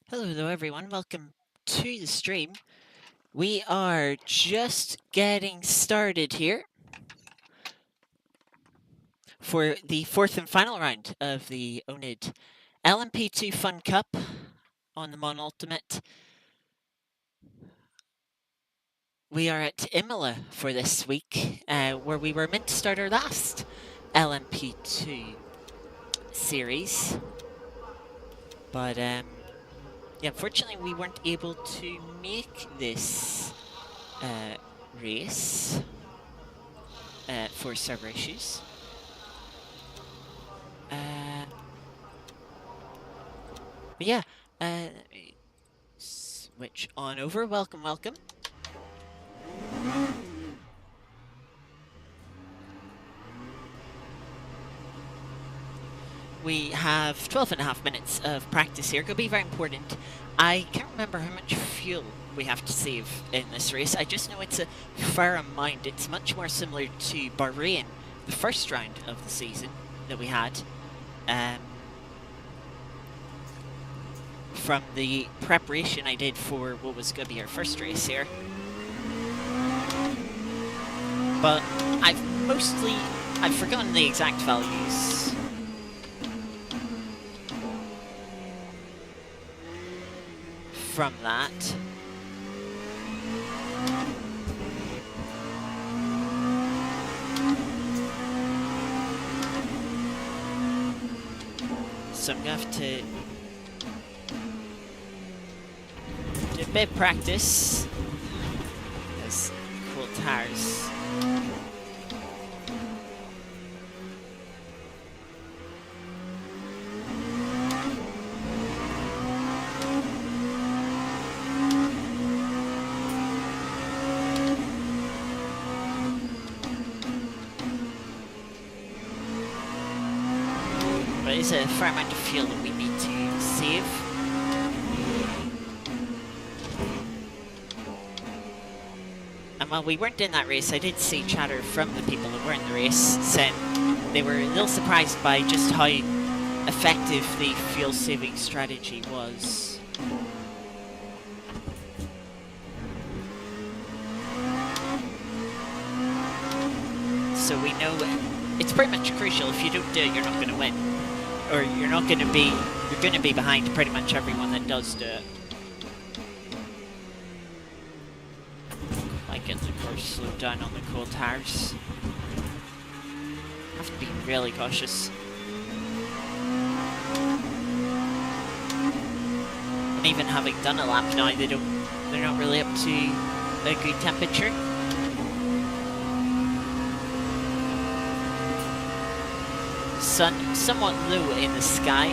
Hello everyone, welcome to the stream. We are just getting started here for the fourth and final round of the ONID LMP2 Fun Cup on the Mon Ultimate. We are at Imola for this week, where we were meant to start our last LMP2 series. But yeah, unfortunately we weren't able to make this race for server issues. But yeah, let me switch on over. Welcome, welcome. We have 12 and a half minutes of practice here. Could be very important. I can't remember how much fuel we have to save in this race. I just know it's a fair amount. It's much more similar to Bahrain, the first round of the season that we had. From the preparation I did for what was going to be our first race here. But I've forgotten the exact values. From that. So I'm going to have to do a bit of practice. There's cool tires. But it's a fair amount of fuel that we need to save. And while we weren't in that race, I did see chatter from the people that were in the race saying they were a little surprised by just how effective the fuel saving strategy was. So we know it's pretty much crucial. If you don't do it, you're not going to win. Or you're going to be behind pretty much everyone that does do it. Might get the course slowed down on the cold tires. Have to be really cautious. And even having done a lap now, they're not really up to a good temperature. Sun somewhat low in the sky.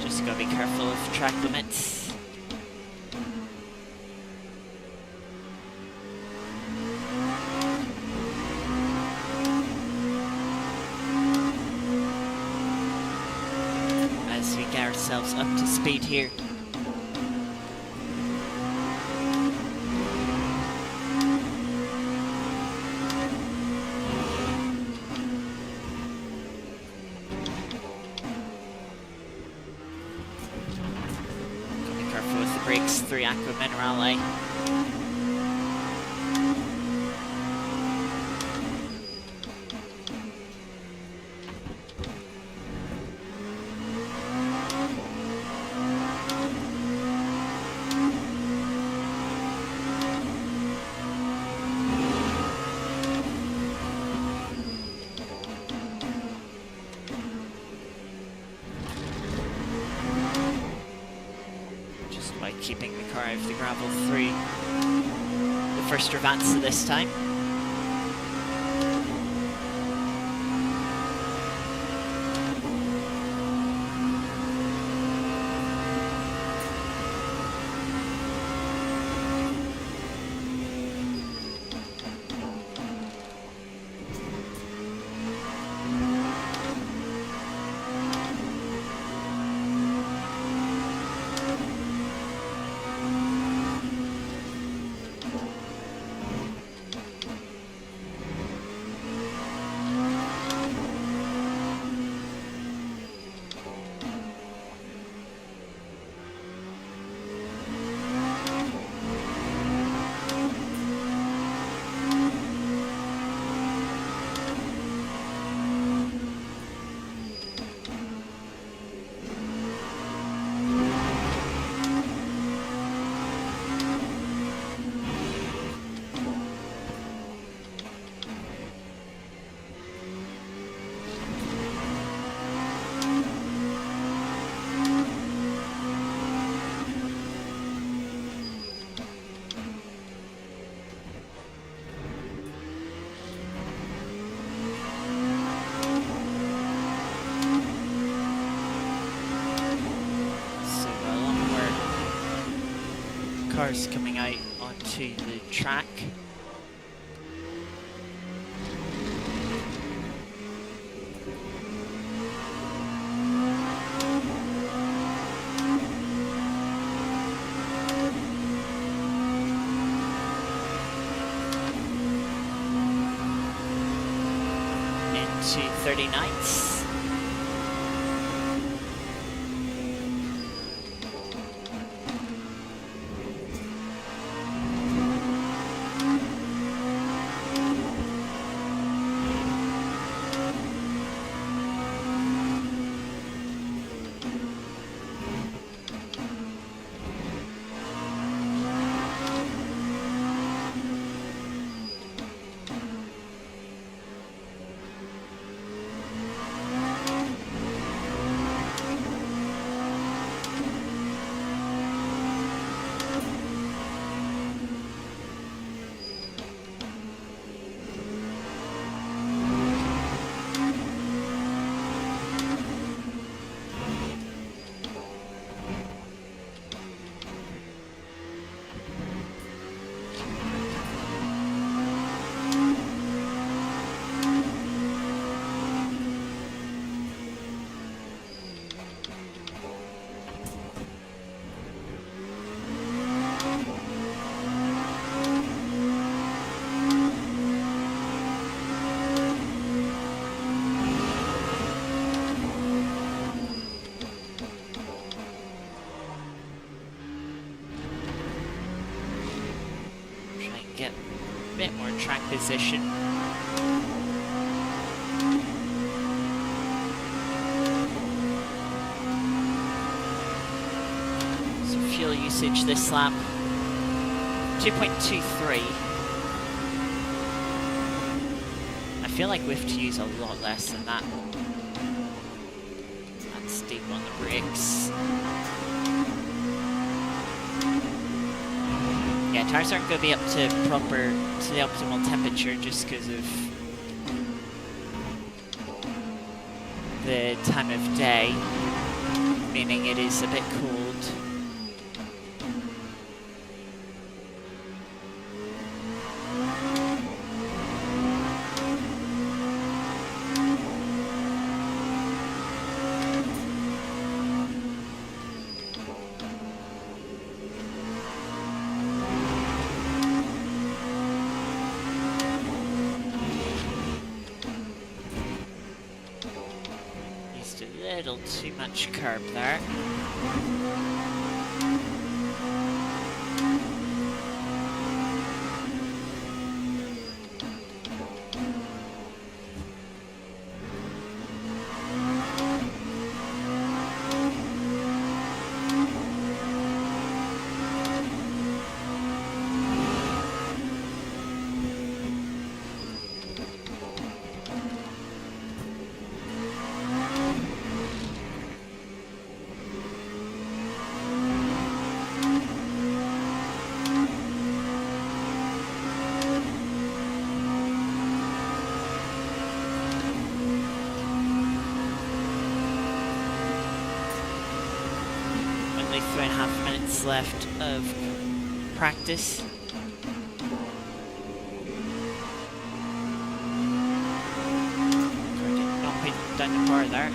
Just gotta be careful of track limits. Ourselves up to speed here. Be careful with the brakes, 3 Aqua Minerale. Keeping the car out of the gravel through the first Ravanza this time. cars coming out onto the track. Into 39ths. Get a bit more track position. So fuel usage this lap, 2.23. I feel like we have to use a lot less than that. That's steep on the brakes. Yeah, tires aren't going to be up to the optimal temperature just because of the time of day, meaning it is a bit cold. Little too much curb there. Only 3.5 minutes left of practice. Not put down the bar there.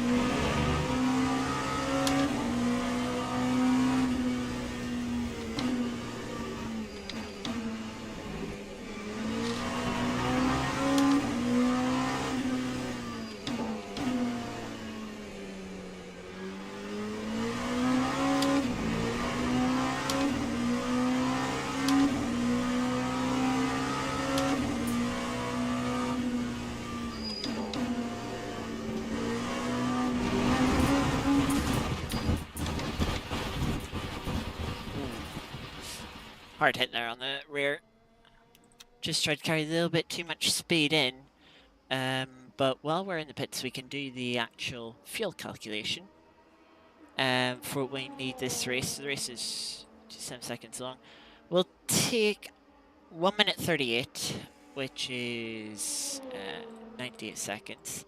Hard hit there on the rear. Just tried to carry a little bit too much speed in. But while we're in the pits, we can do the actual fuel calculation for what we need this race. The race is just 7 seconds long. We'll take 1 minute 38, which is 98 seconds.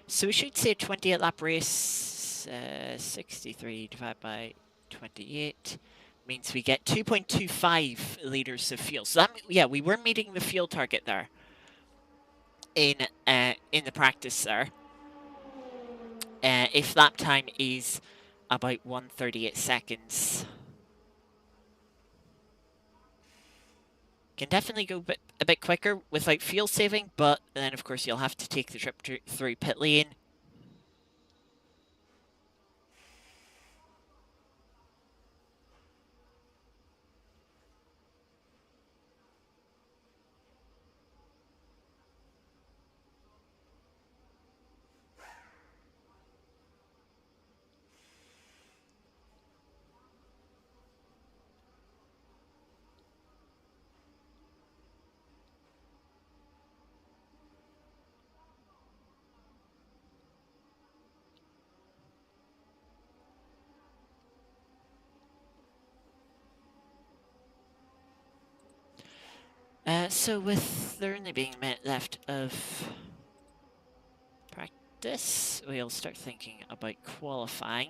So we should say a 28 lap race, 63 divided by 28. means we get 2.25 litres of fuel. So that, yeah, we were meeting the fuel target there in the practice there. If lap time is about 1:38 seconds. Can definitely go a bit quicker without fuel saving, but then of course you'll have to take the trip through pit lane. So with there only being a minute left of practice, we'll start thinking about qualifying.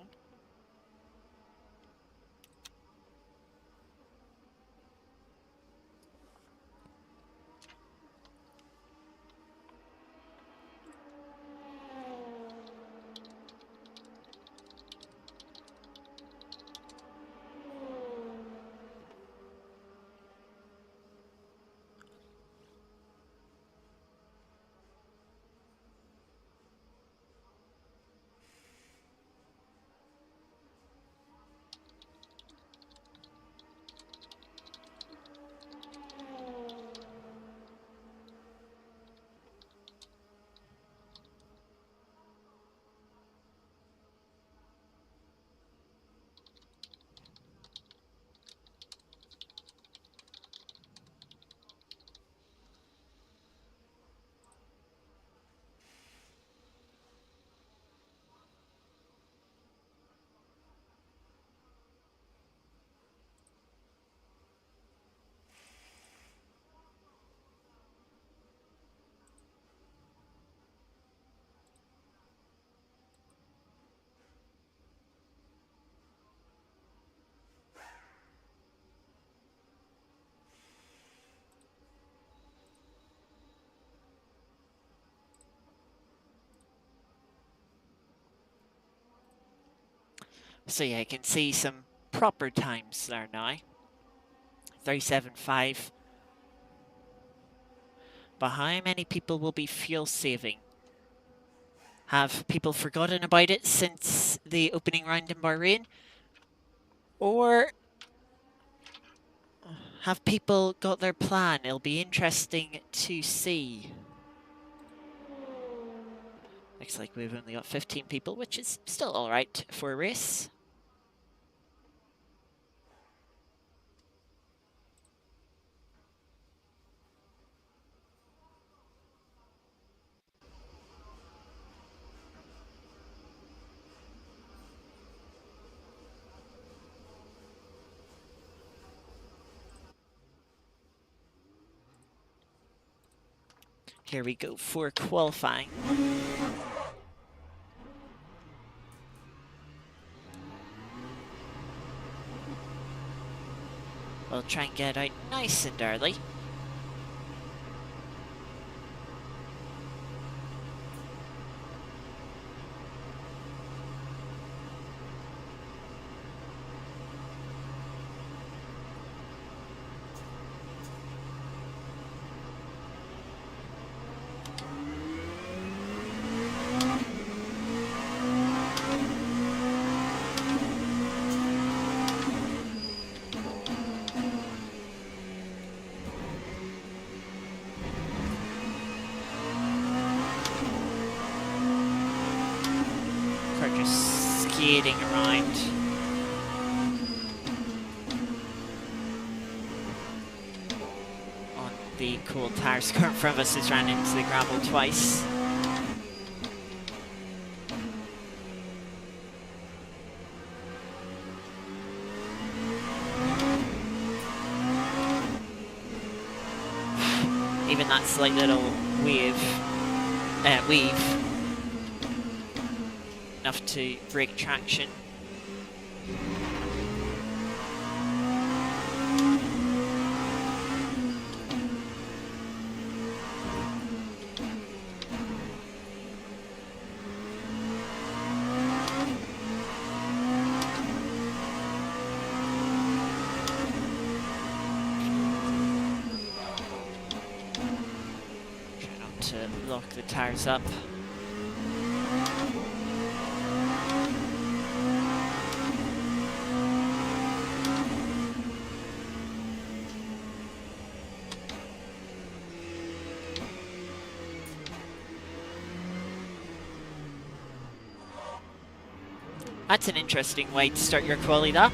So yeah, I can see some proper times there now. 37.5. But how many people will be fuel saving? Have people forgotten about it since the opening round in Bahrain? Or have people got their plan? It'll be interesting to see. Looks like we've only got 15 people, which is still all right for a race. Here we go for qualifying. We'll try and get out nice and early. Just skating around. On the cool tires. Car in front of us has ran into the gravel twice. Even that slight little weave enough to break traction. to lock the tires up. That's an interesting way to start your quali lap.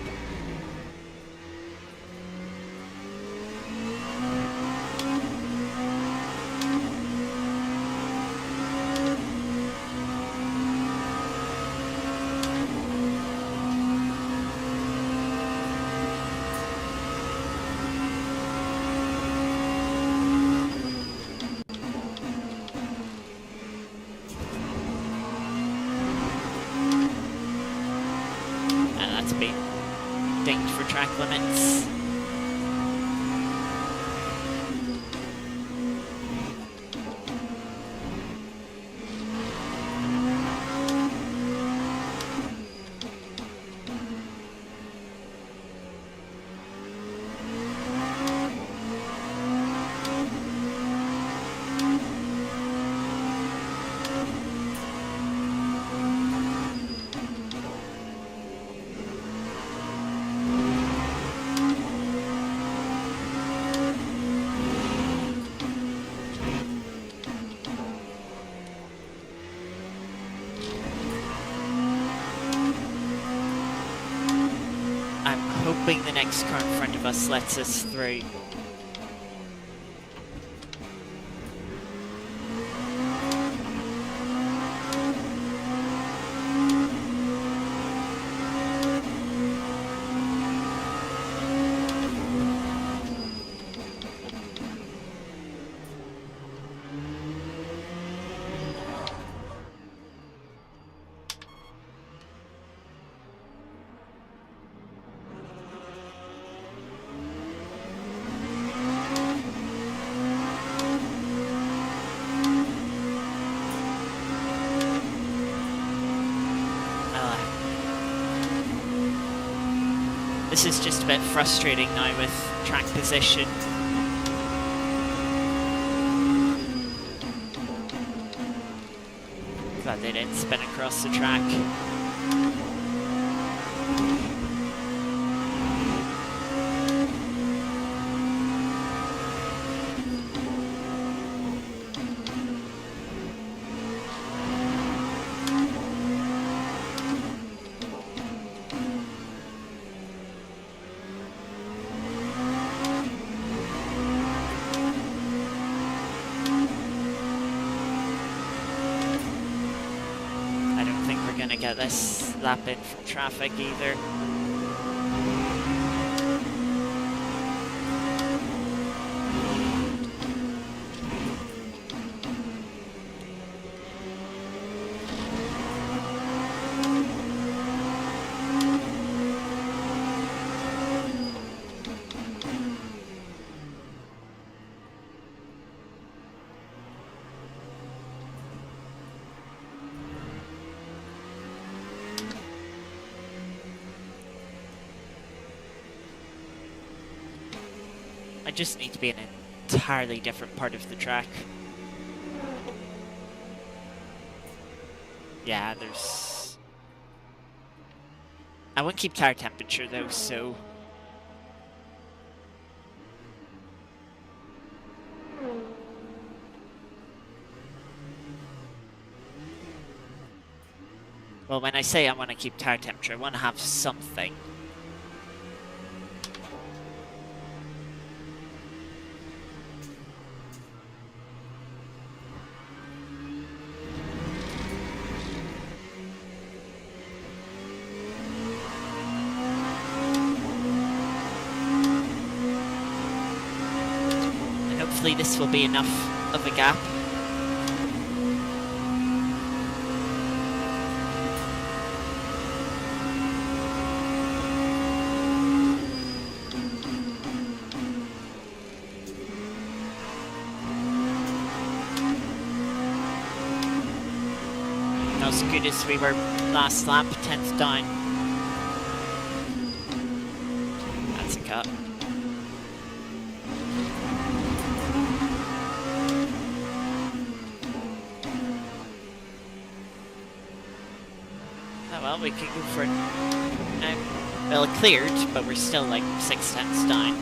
Dinged for track limits. Hoping the next car in front of us lets us through. This is just a bit frustrating now with track position. Glad they didn't spin across the track. Gonna get this lap in from traffic either. I just need to be in an entirely different part of the track. Yeah, there's... I won't keep tire temperature though, so... Well, when I say I want to keep tire temperature, I want to have something. Hopefully this will be enough of a gap. Not as good as we were last lap, 10th down. That's a cut. Well, we can go for it. Well, it cleared, but we're still like 6 tenths down.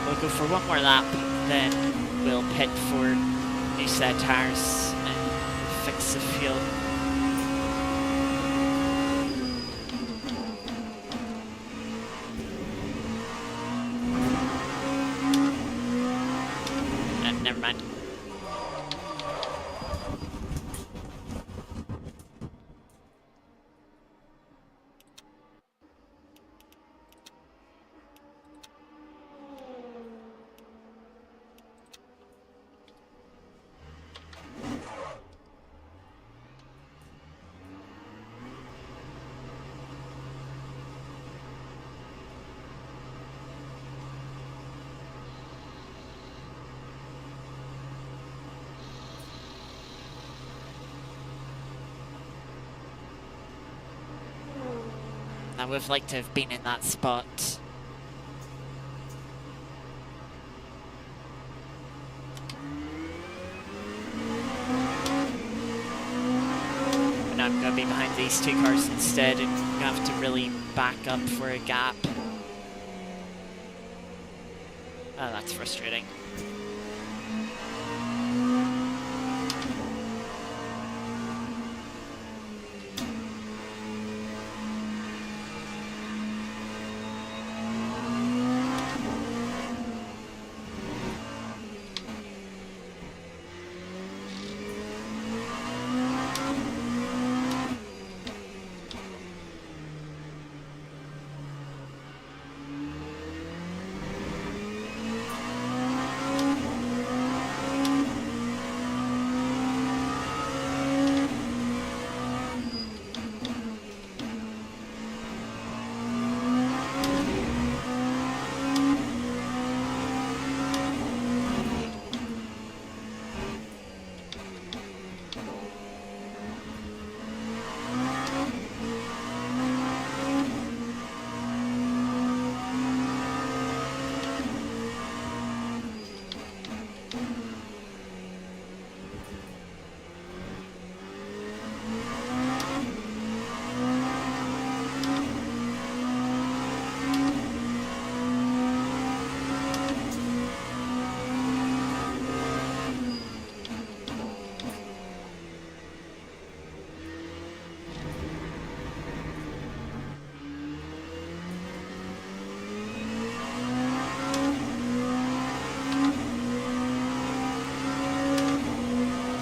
We'll go for one more lap, then we'll pit for new set tires and fix the fuel. Never mind. I would have liked to have been in that spot. But now I'm going to be behind these two cars instead and have to really back up for a gap. Oh, that's frustrating.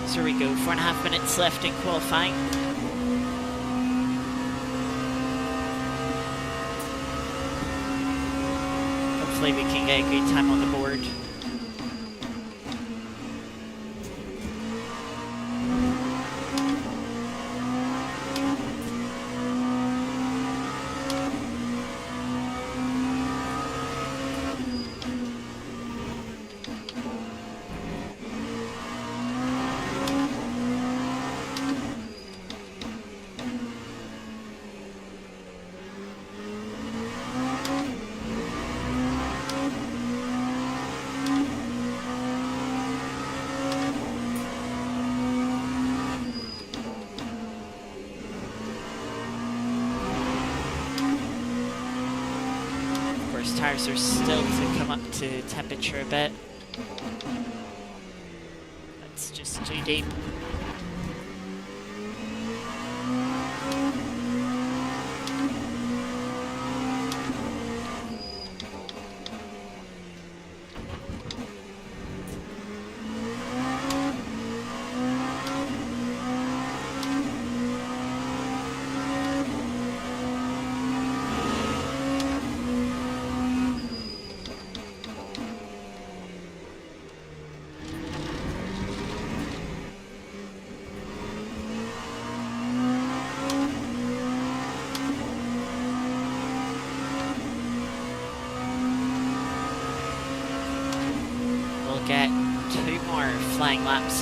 So here we go, 4.5 minutes left in qualifying. Hopefully we can get a good time on the board. Tires are still to come up to temperature a bit. That's just too deep.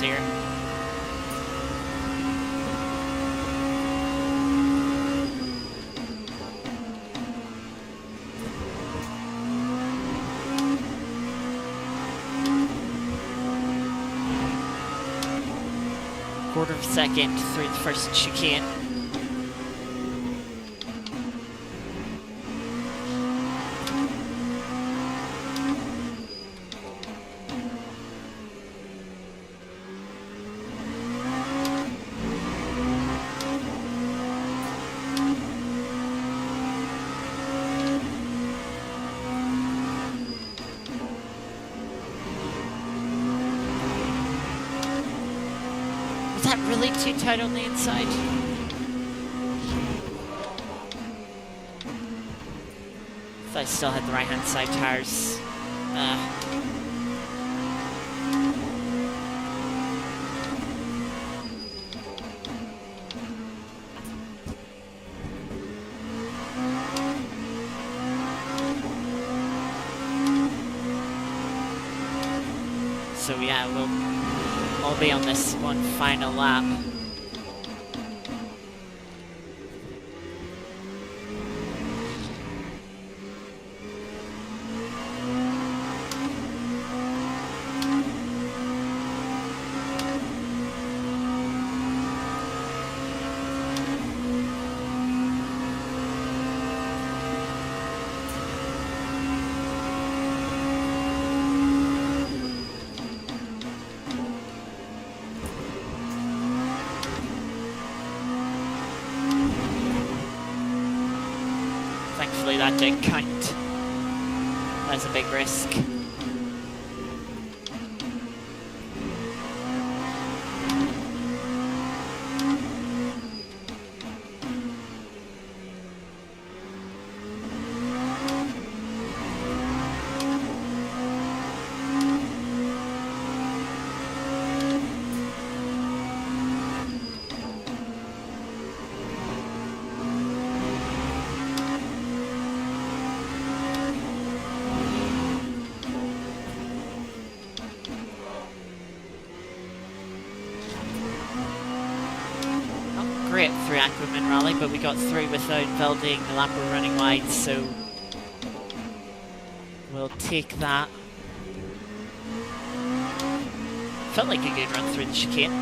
corners here. Quarter of a second through the first chicane. Was that really too tight on the inside? If I still had the right hand side tires. So yeah, we'll all be on this one final lap. Thankfully that didn't count. That's a big risk. Great through Aquaman Rally, but we got through without Velding. The lap were running wide, so we'll take that. Felt like a good run through the chicane.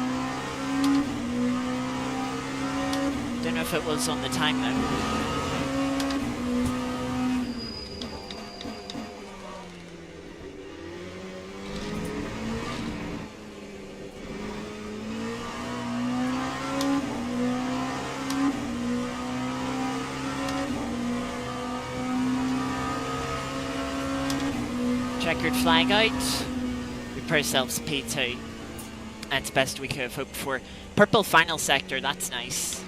Don't know if it was on the time though. Checkered flag out. We put ourselves P2. That's best we could have hoped for. Purple final sector, that's nice.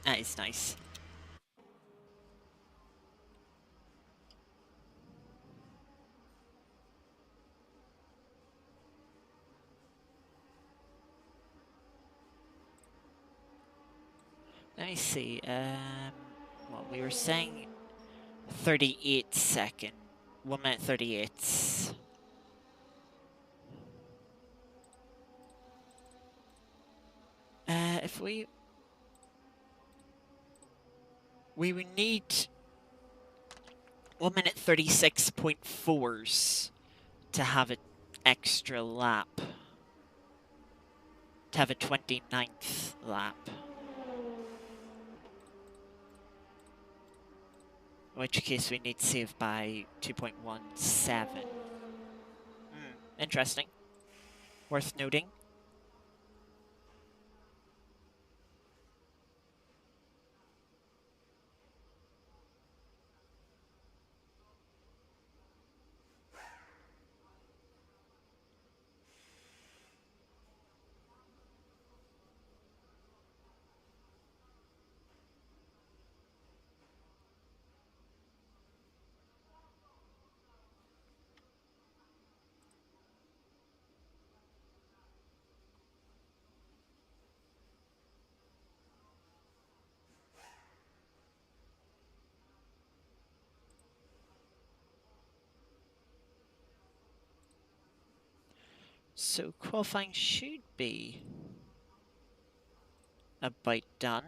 That is nice. Let me see. Well, we were saying 38 second. 1 minute 38. If we would need 1 minute 36.4s to have an extra lap. To have a 29th lap. In which case we need to save by 2.17. Interesting. Worth noting. So qualifying should be about done.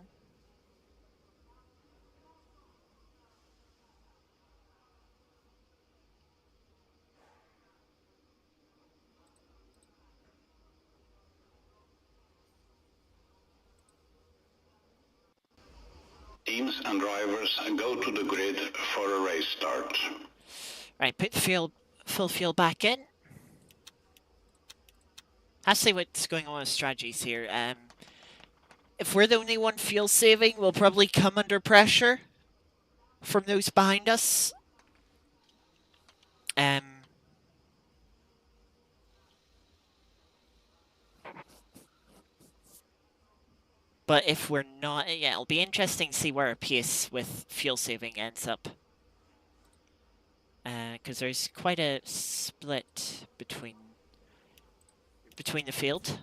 Teams and drivers go to the grid for a race start. Right, put the full fuel back in. I'll see what's going on with strategies here. If we're the only one fuel saving, we'll probably come under pressure from those behind us. But if we're not, yeah, it'll be interesting to see where our pace with fuel saving ends up. Because there's quite a split between the field.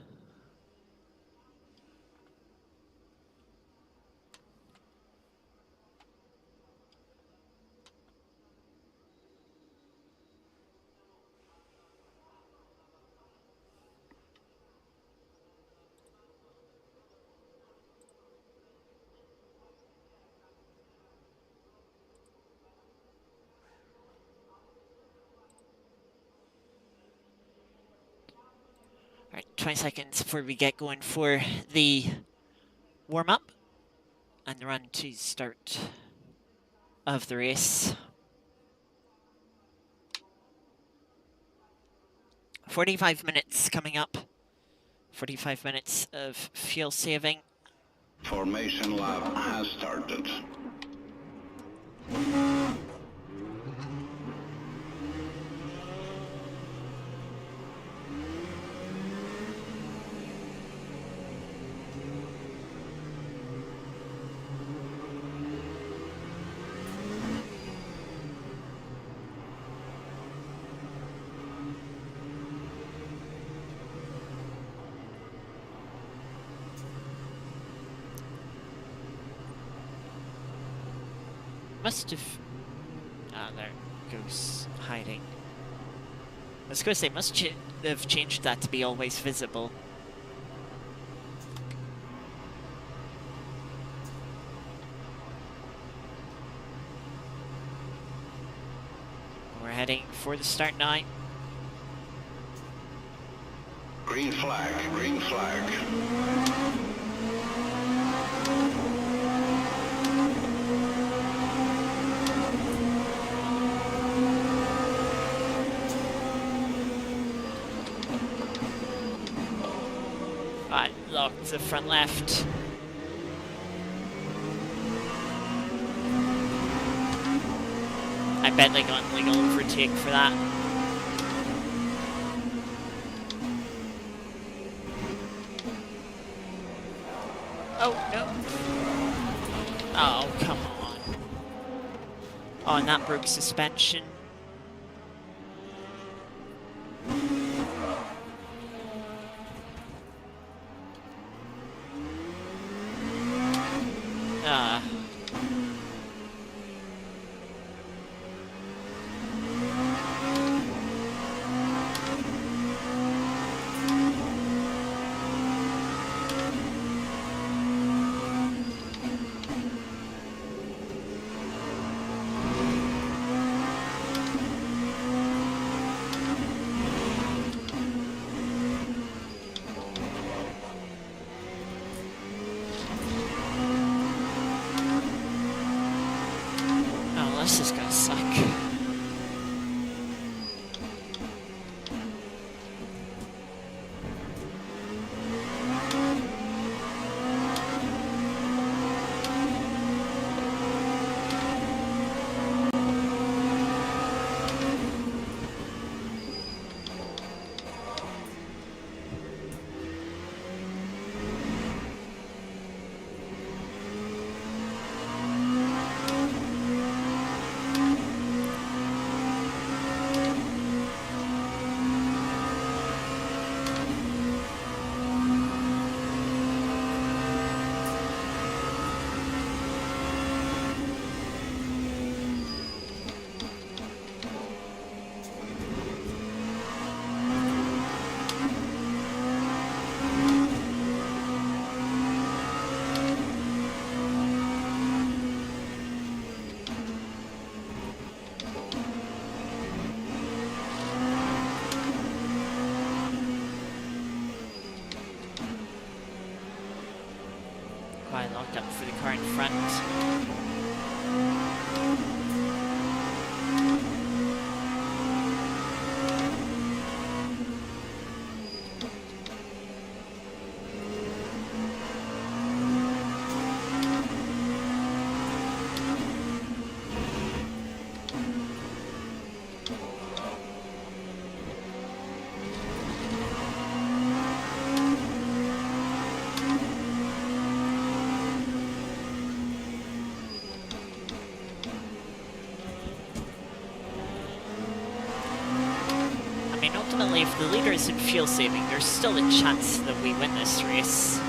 Alright, 20 seconds before we get going for the warm-up and the run to start of the race. 45 minutes coming up. 45 minutes of fuel saving. Formation lap has started. Must have... Ah, there goes hiding. I was going to say, must have changed that to be always visible. We're heading for the start now. Green flag, green flag. Right, locked to front left. I bet they got legal overtake for that. Oh, no. Oh, come on. Oh, and that broke suspension. Ah. Oh, this is gonna suck. quite locked up for the car in front. Ultimately, if the leader is in fuel saving, there's still a chance that we win this race.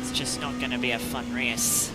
It's just not going to be a fun race.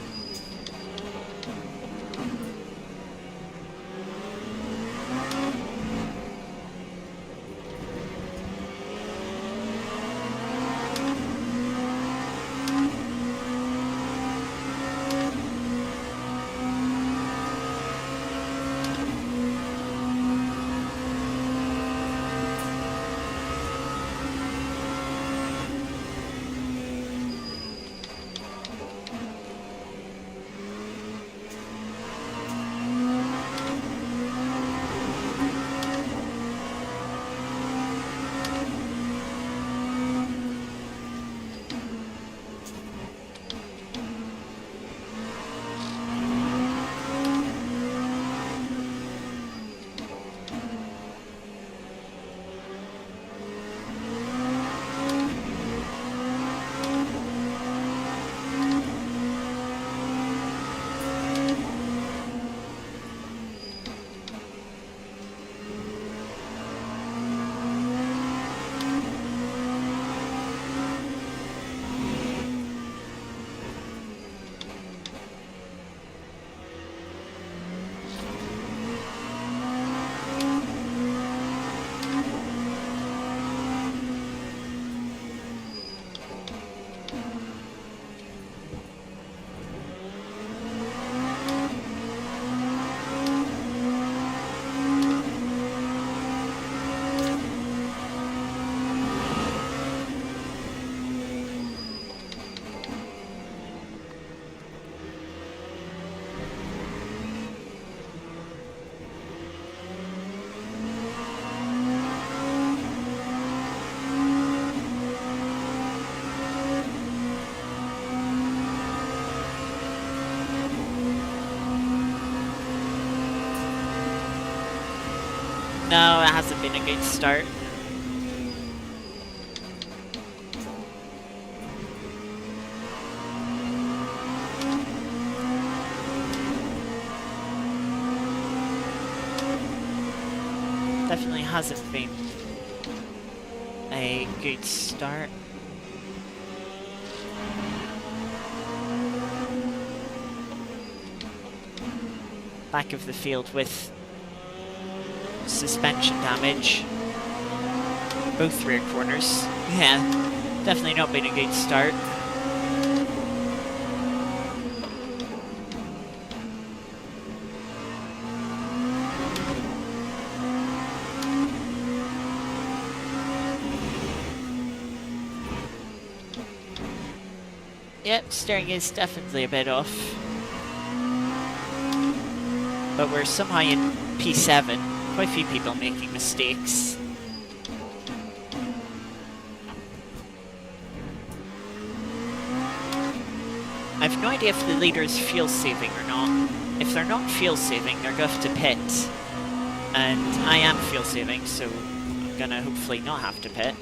No, it hasn't been a good start. Definitely hasn't been a good start. Back of the field with suspension damage. Both rear corners. Yeah, definitely not been a good start. Yep, steering is definitely a bit off. But we're somehow in P7. Quite a few people making mistakes. I've no idea if the leader's fuel saving or not. If they're not fuel saving, they're going to have to pit. And I am fuel saving, so I'm going to hopefully not have to pit.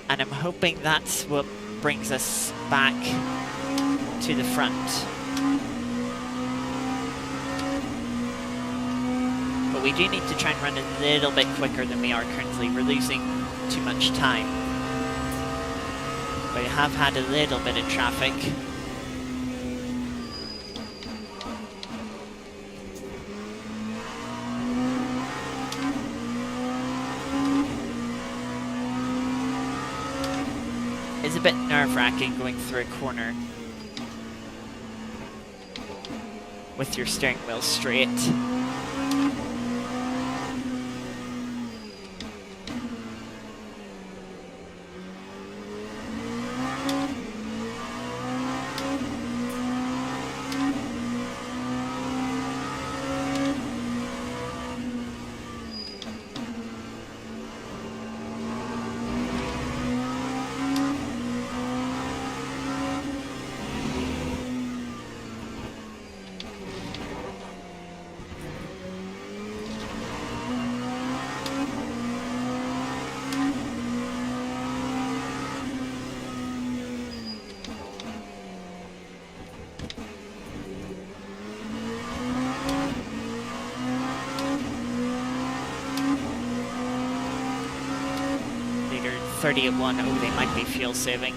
And I'm hoping that's what brings us back to the front. But we do need to try and run a little bit quicker than we are currently. We're losing too much time. We have had a little bit of traffic. It's a bit nerve-wracking going through a corner with your steering wheel straight. 30 at 1. Oh, they might be fuel saving.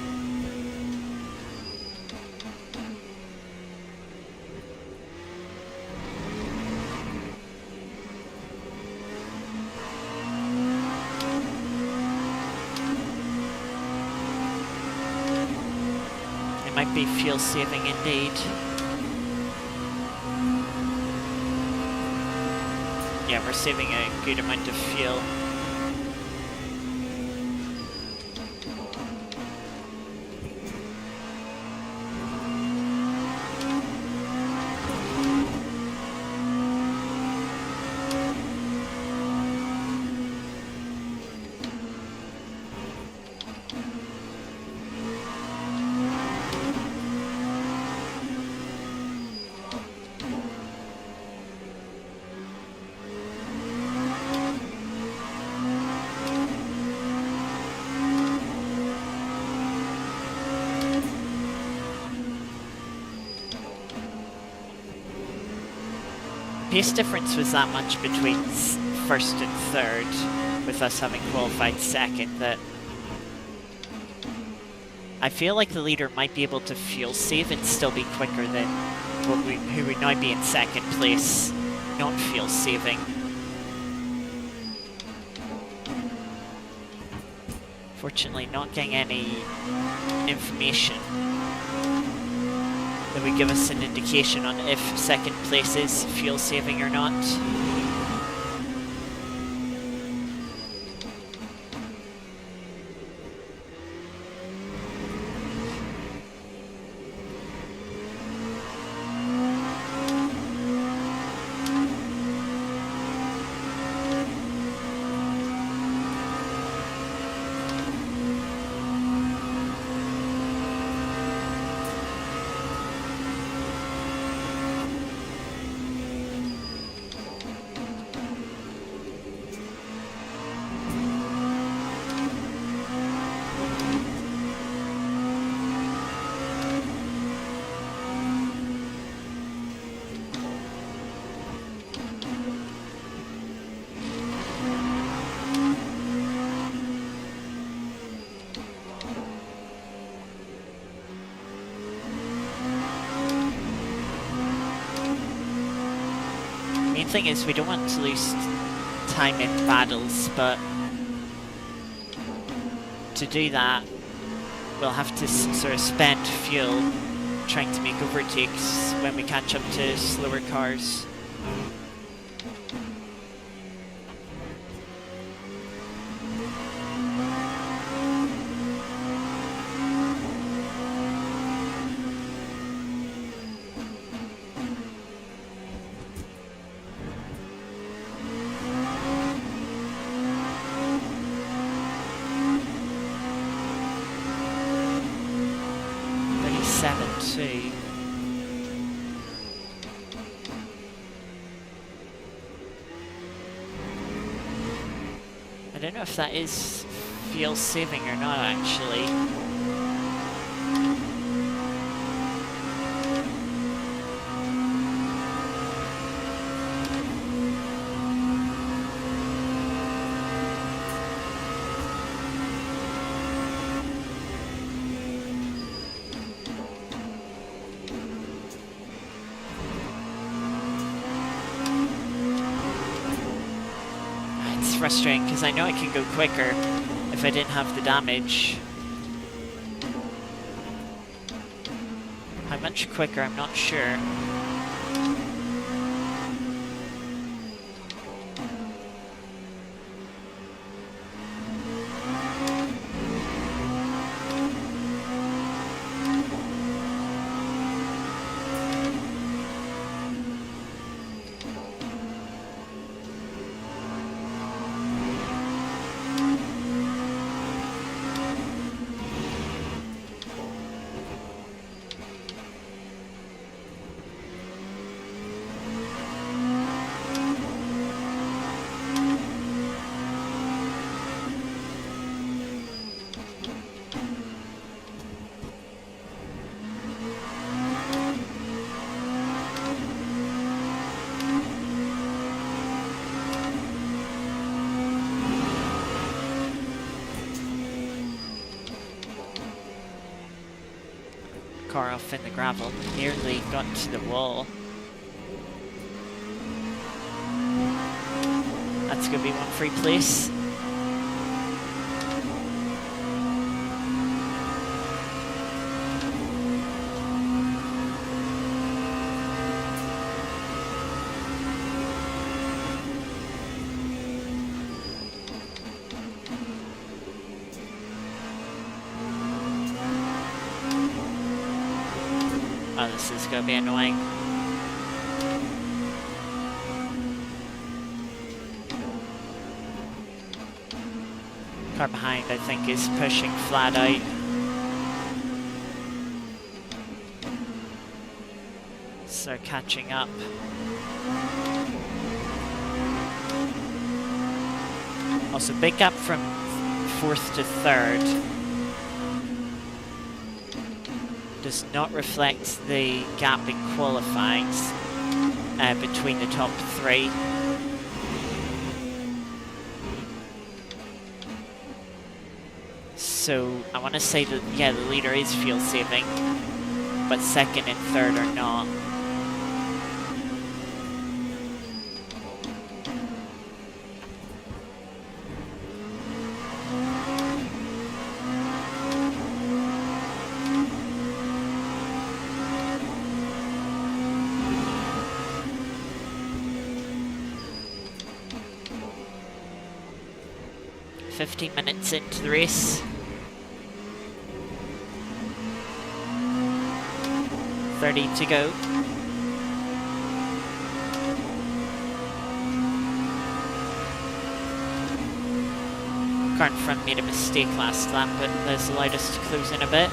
They might be fuel saving indeed. Yeah, we're saving a good amount of fuel. Pace difference was that much between first and third, with us having qualified second, that I feel like the leader might be able to fuel save and still be quicker than who would now be in second place, not fuel saving. Fortunately, not getting any information that would give us an indication on if second place is fuel saving or not. Main thing is we don't want to lose time in battles, but to do that we'll have to sort of spend fuel trying to make overtakes when we catch up to slower cars. I don't know if that is fuel saving or not, actually. Frustrating because I know I can go quicker if I didn't have the damage. How much quicker, I'm not sure. car off in the gravel. Nearly got to the wall. That's going to be one free place. Oh, this is going to be annoying. Car behind, I think, is pushing flat out. So catching up. Also, big gap from 4th to 3rd. Does not reflect the gap in qualifying between the top 3. So I want to say that, yeah, the leader is fuel saving, but 2nd and 3rd are not. "15 minutes into the race. 30 to go. Car in front made a mistake last lap, but that's allowed us to close in a bit.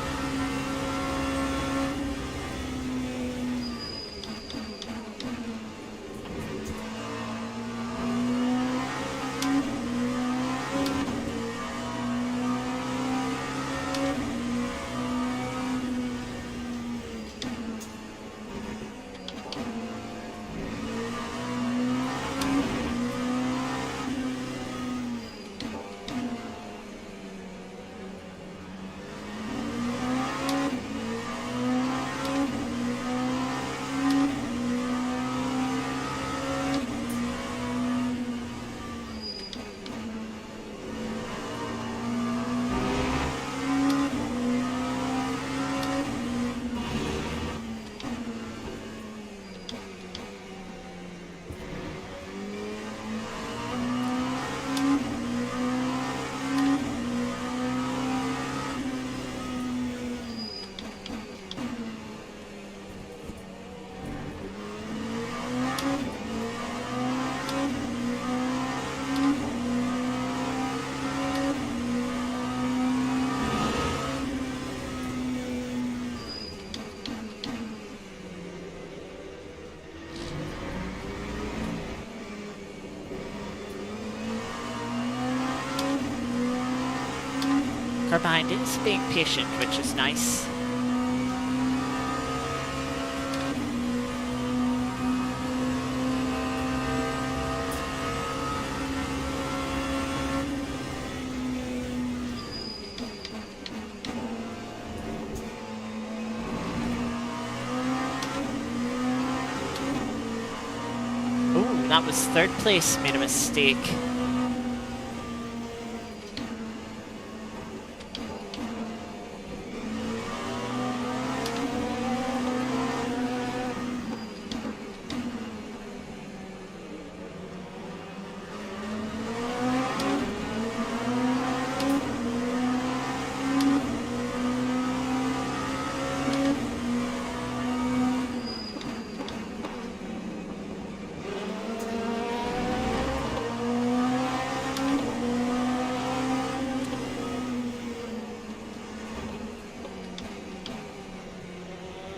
Car behind is being patient, which is nice. Ooh, that was 3rd place, made a mistake.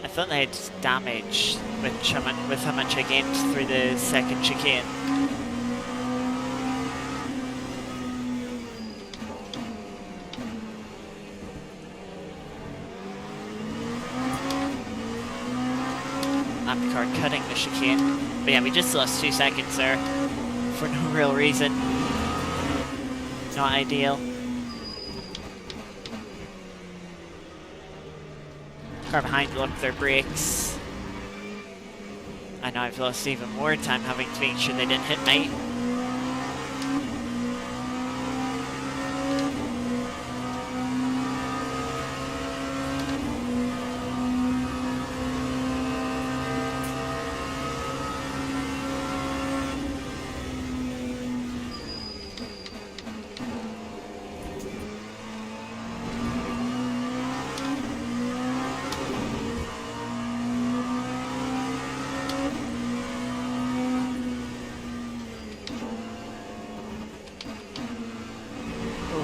I thought they had damage with how much I gained through the 2nd chicane. Lap car cutting the chicane. But yeah, we just lost 2 seconds there for no real reason. Not ideal. Car behind locked their brakes. And I've lost even more time having to make sure they didn't hit me.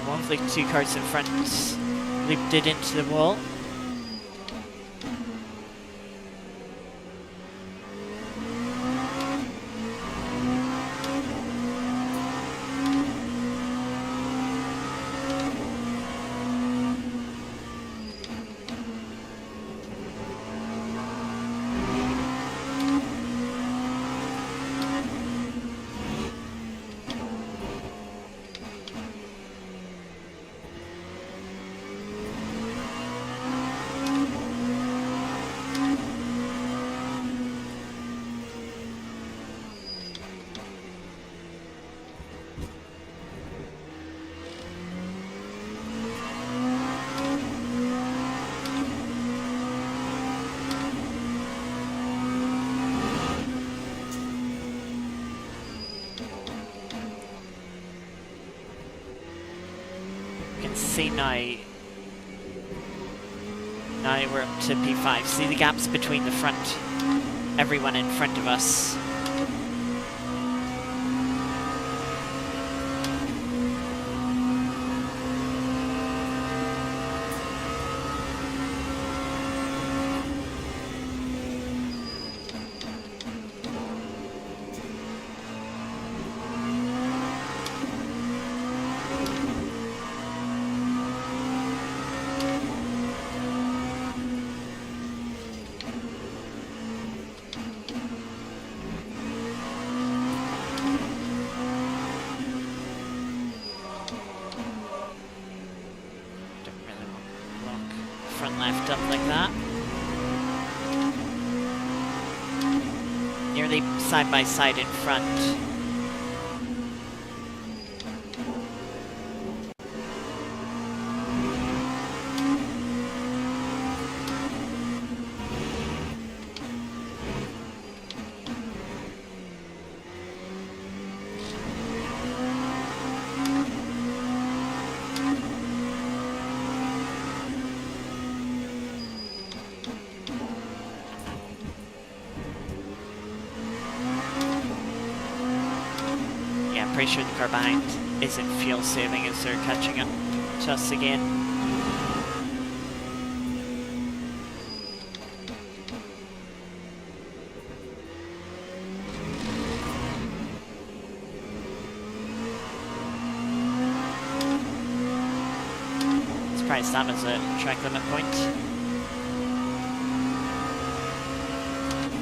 One of the two cars in front looped it into the wall. See now we're up to P5. See the gaps between the front, everyone in front of us. Front left up like that. Nearly side by side in front. Pretty sure the car behind isn't fuel saving as they're catching up to us again. Surprised that was a track limit point.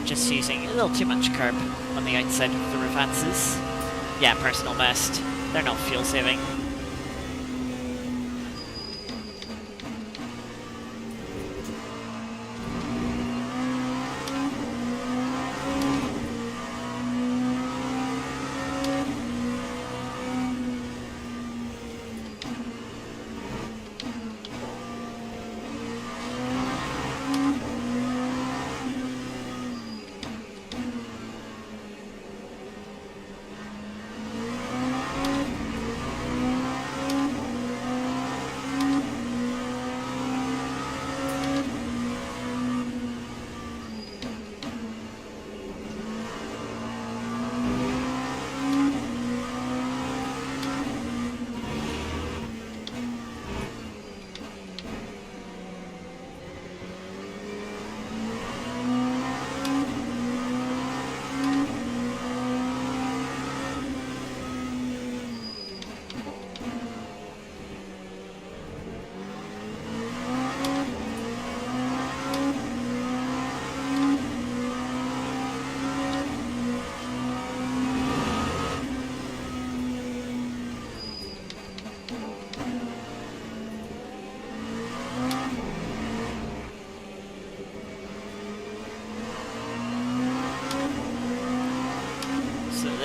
Just using a little too much curb on the outside of the revances. Yeah, personal best. They're not fuel saving.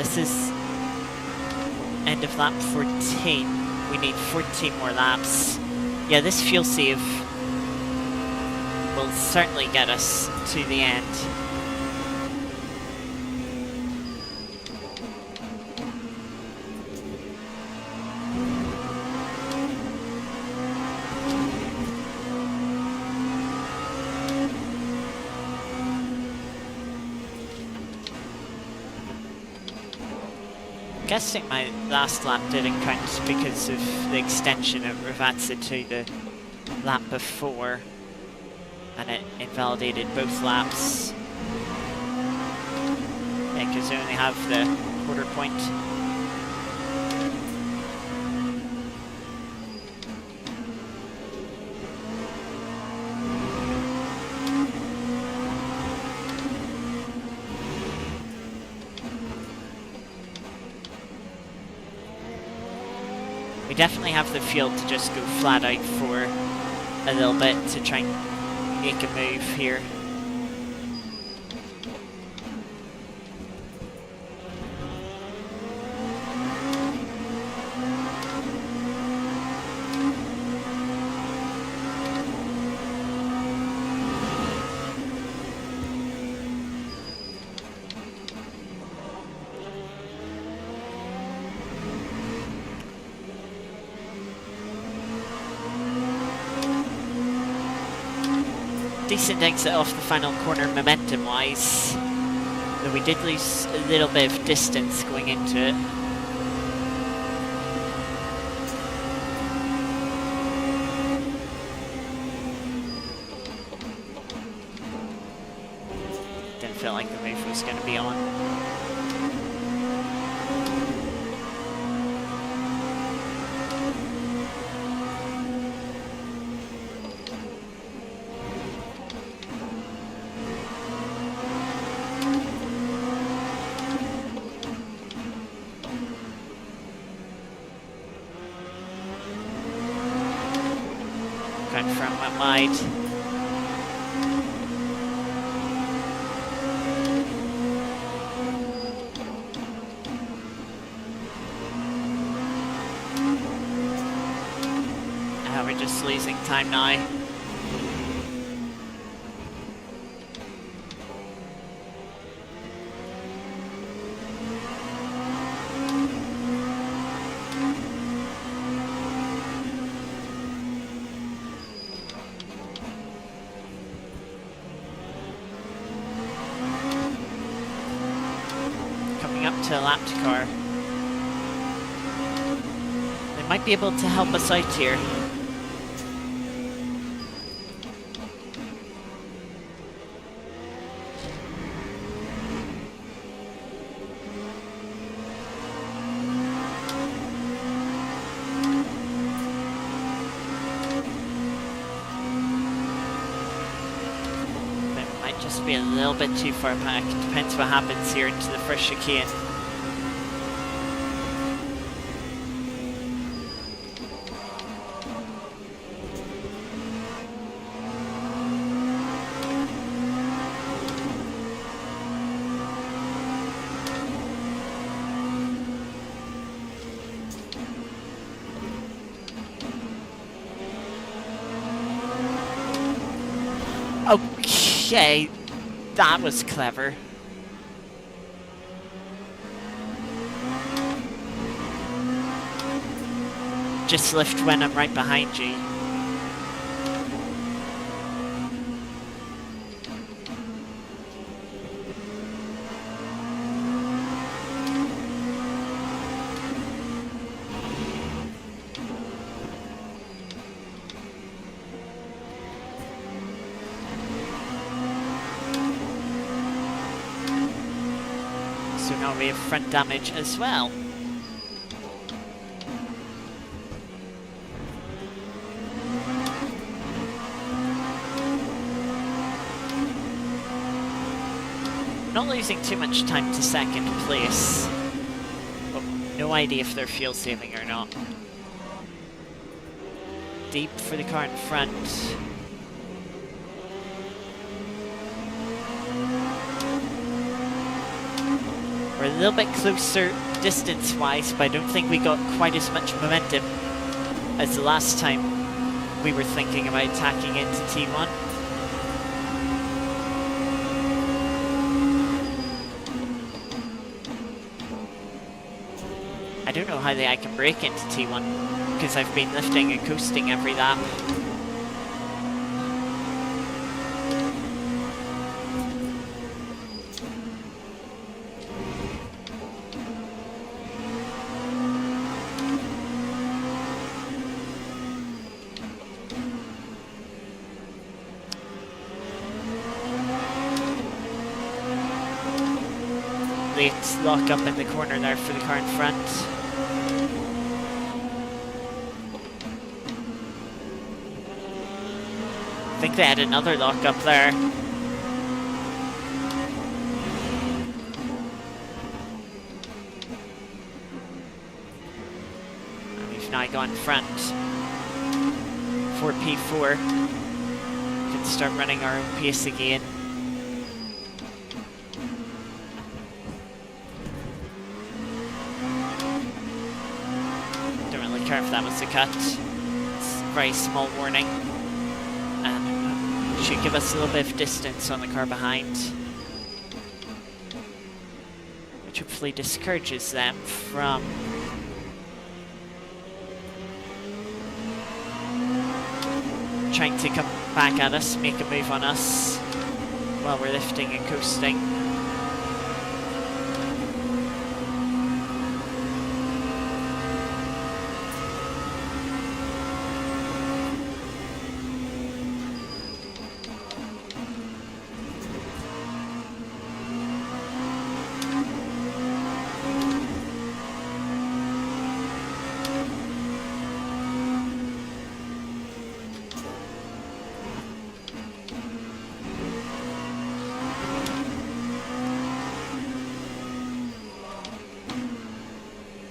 this is end of lap 14. We need 14 more laps. Yeah, this fuel save will certainly get us to the end. I'm guessing my last lap didn't count because of the extension of Ravazza to the lap before, and it invalidated both laps. Yeah, because they only have the quarter point. We definitely have the fuel to just go flat out for a little bit to try and make a move here. Decent exit off the final corner momentum-wise, though we did lose a little bit of distance going into it. Didn't feel like the move was going to be on. Front went wide. We're just losing time now. To a lapped car. They might be able to help us out here. It might just be a little bit too far back. Depends what happens here into the first chicane. Okay, that was clever. Just lift when I'm right behind you. So now we have front damage as well. Not losing too much time to second place, but no idea if they're fuel saving or not. Deep for the car in front. We're a little bit closer distance-wise, but I don't think we got quite as much momentum as the last time we were thinking about attacking into T1. I don't know how I can break into T1 because I've been lifting and coasting every lap. Let's lock up in the corner there for the car in front. I think they had another lock up there. And we've now gone front for P4. We can start running our own pace again. If that was a cut. It's a very small warning and should give us a little bit of distance on the car behind, which hopefully discourages them from trying to come back at us, make a move on us while we're lifting and coasting.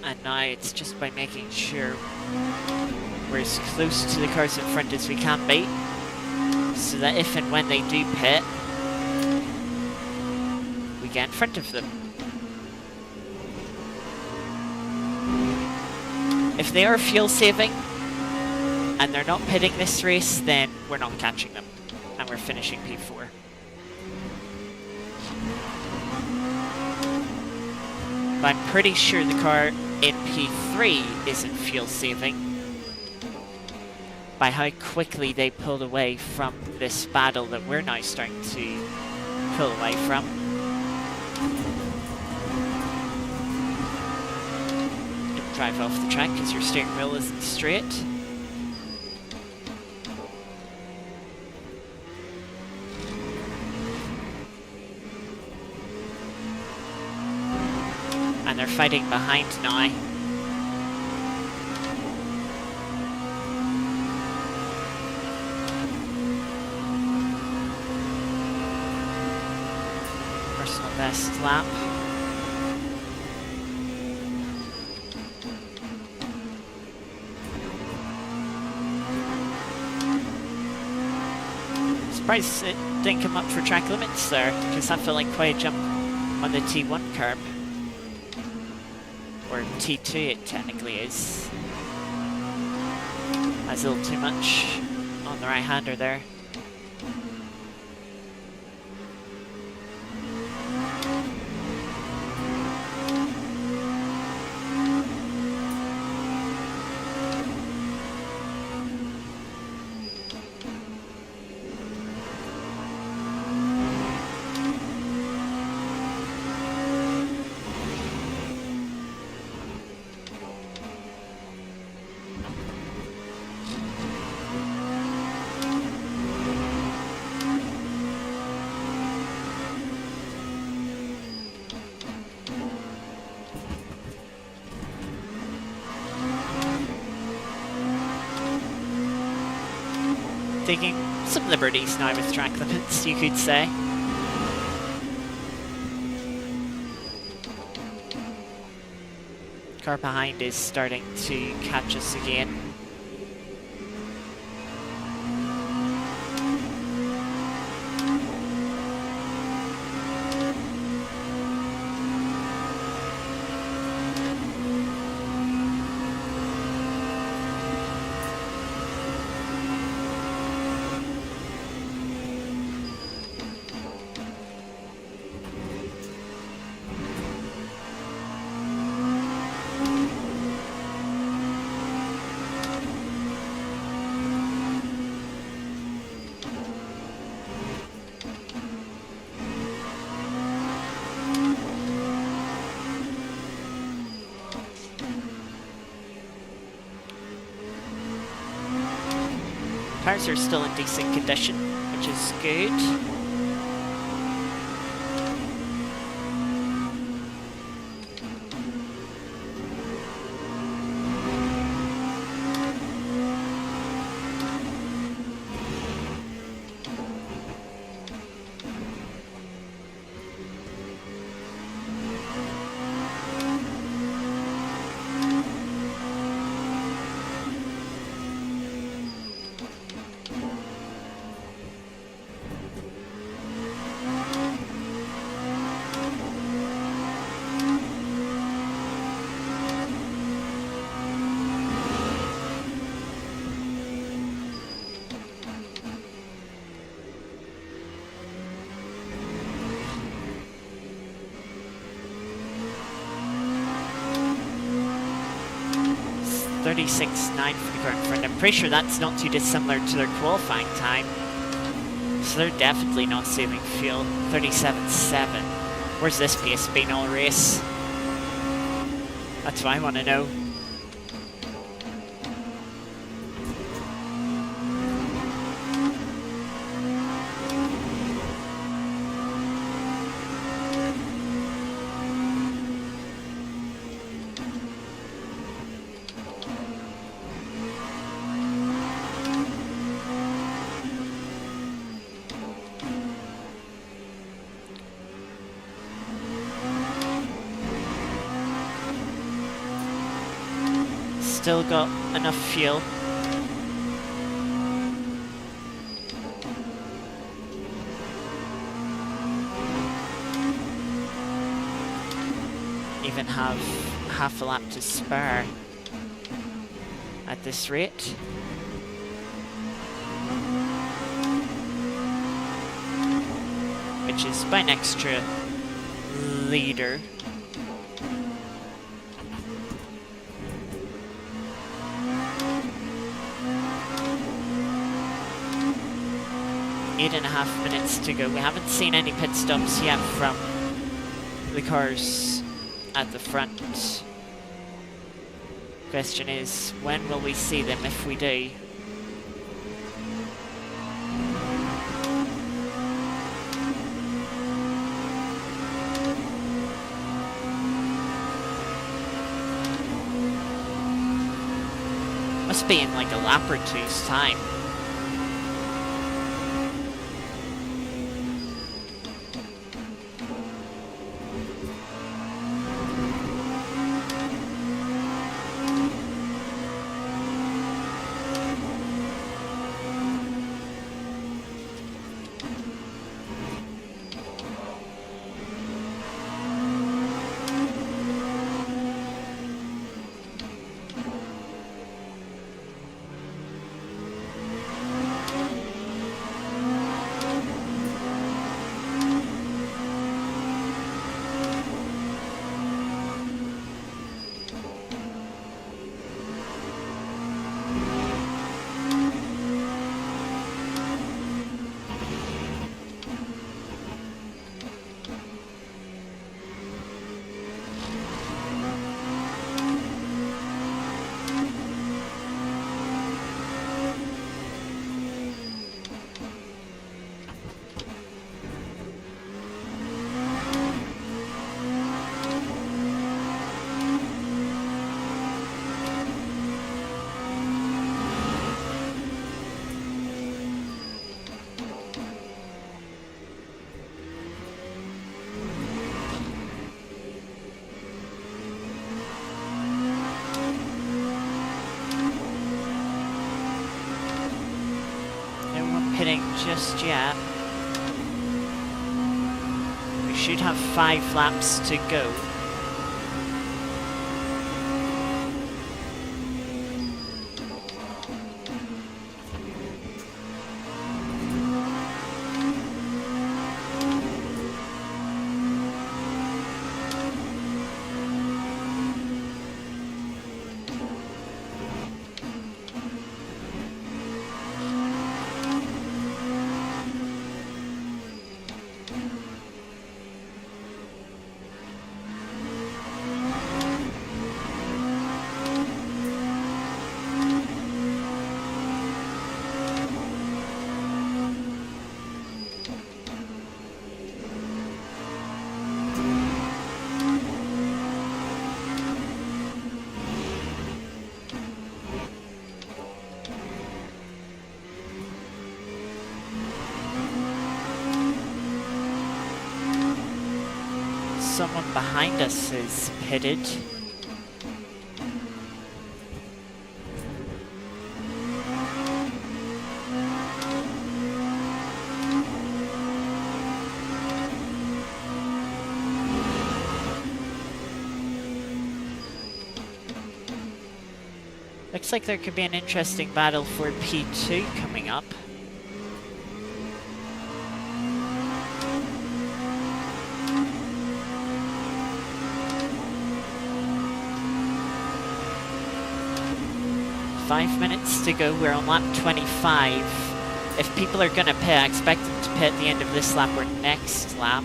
And now it's just by making sure we're as close to the cars in front as we can be, so that if and when they do pit, we get in front of them. If they are fuel saving and they're not pitting this race, then we're not catching them and we're finishing P4. But I'm pretty sure the car in P3 isn't fuel saving by how quickly they pulled away from this battle that we're now starting to pull away from. Don't drive off the track because your steering wheel isn't straight. And they're fighting behind now. Personal best lap. Surprised it didn't come up for track limits there, because that felt like quite a jump on the T1 curb. Or T2 it technically is. That's a little too much on the right-hander there. Taking some liberties now with track limits, you could say. Car behind is starting to catch us again. Tires are still in decent condition, which is good. It's 36.9 for the current front. I'm pretty sure that's not too dissimilar to their qualifying time. So they're definitely not saving fuel. 37.7. Where's this pace been all race? That's what I want to know. Still got enough fuel. Even have half a lap to spare at this rate. Which is by an extra liter. Eight and a half minutes to go. We haven't seen any pit stops yet from the cars at the front. Question is, when will we see them if we do? Must be in like a lap or two's time. Hitting just yet. We should have 5 laps to go. someone behind us is pitted. Looks like there could be an interesting battle for P2 coming up. Five minutes to go, we're on lap 25. If people are going to pit, I expect them to pit at the end of this lap or next lap.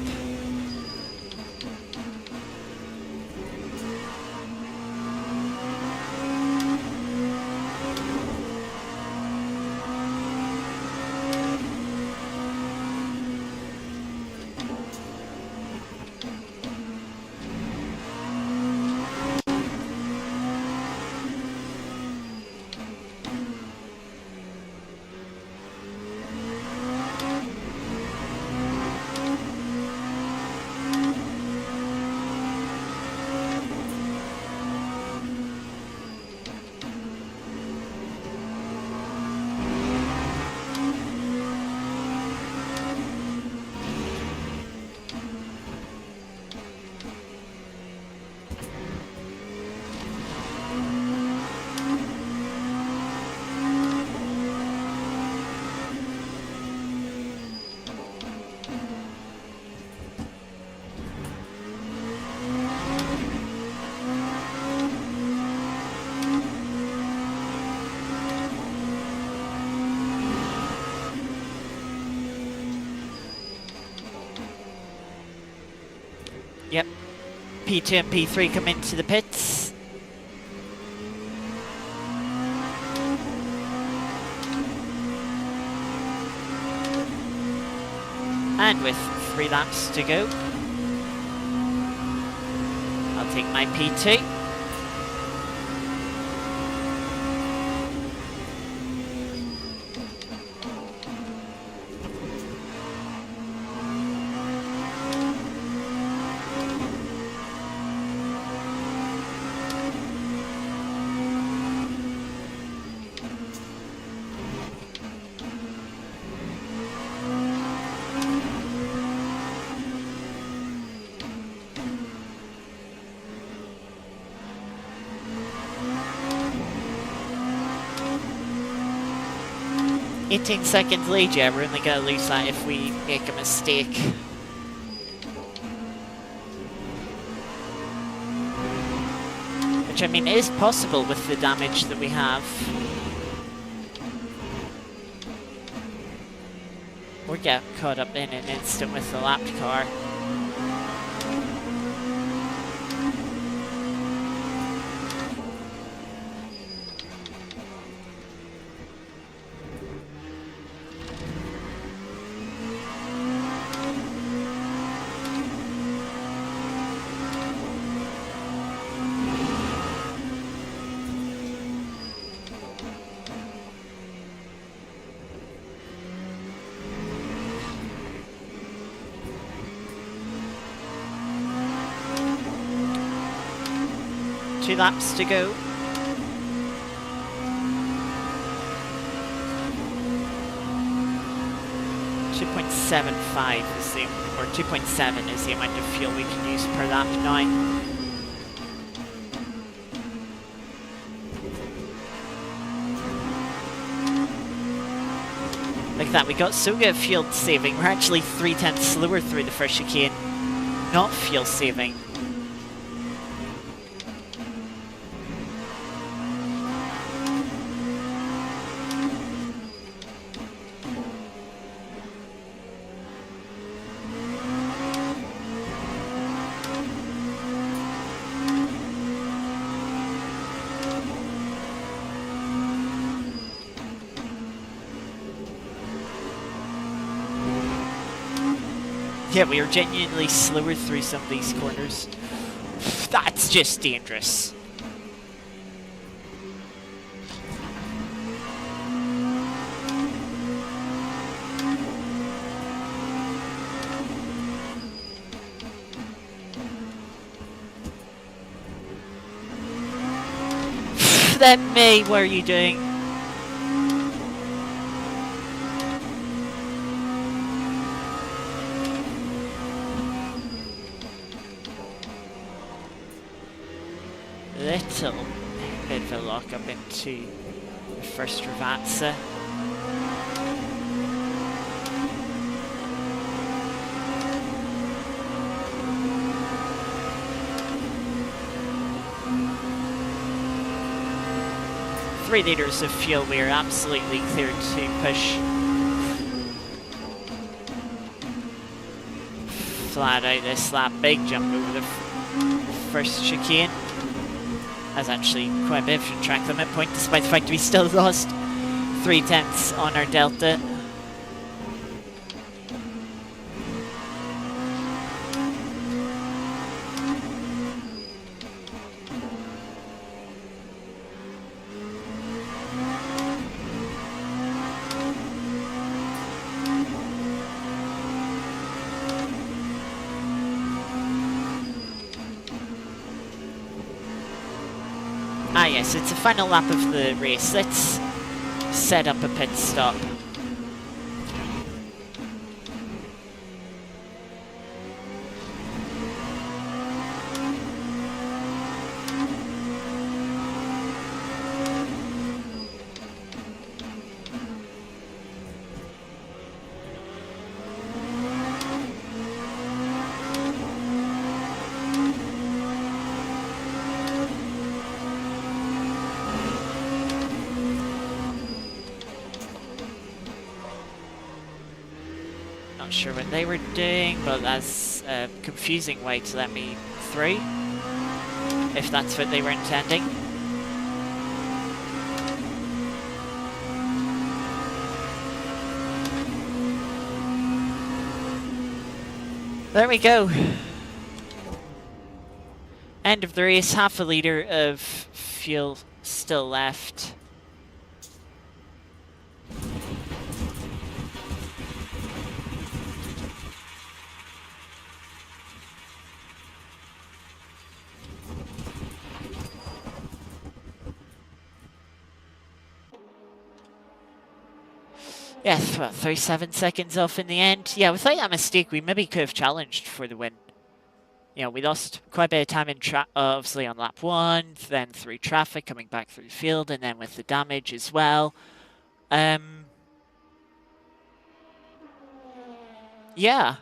Yep, P2 and P3 come into the pits. And with 3 laps to go, I'll take my P2. "18 seconds lead, yeah, we're only going to lose that if we make a mistake." Which, I mean, is possible with the damage that we have. Or get caught up in an instant with the lapped car. Two laps to go. .75 is the, or 2.7 is the amount of fuel we can use per lap now. Like that, we got so good at fuel saving. We're actually 3/10 slower through the first chicane, not fuel saving. Yeah, we are genuinely slower through some of these corners. That's just dangerous. Then May, what are you doing? Little bit of a lock up into the first Ravatsa. Three litres of fuel, we are absolutely clear to push flat out this lap. Big jump over the first chicane. That's actually quite a bit of a track limit point, despite the fact we still lost 3/10 on our delta. Ah yes, it's a final lap of the race. Let's set up a pit stop. Not sure what they were doing, but that's a confusing way to let me through, if that's what they were intending. There we go. End of the race, half a litre of fuel still left. Yeah, well, 37 seconds off in the end. Yeah, without that mistake, we maybe could have challenged for the win. You know, we lost quite a bit of time in obviously on lap 1, then through traffic, coming back through the field, and then with the damage as well. Yeah.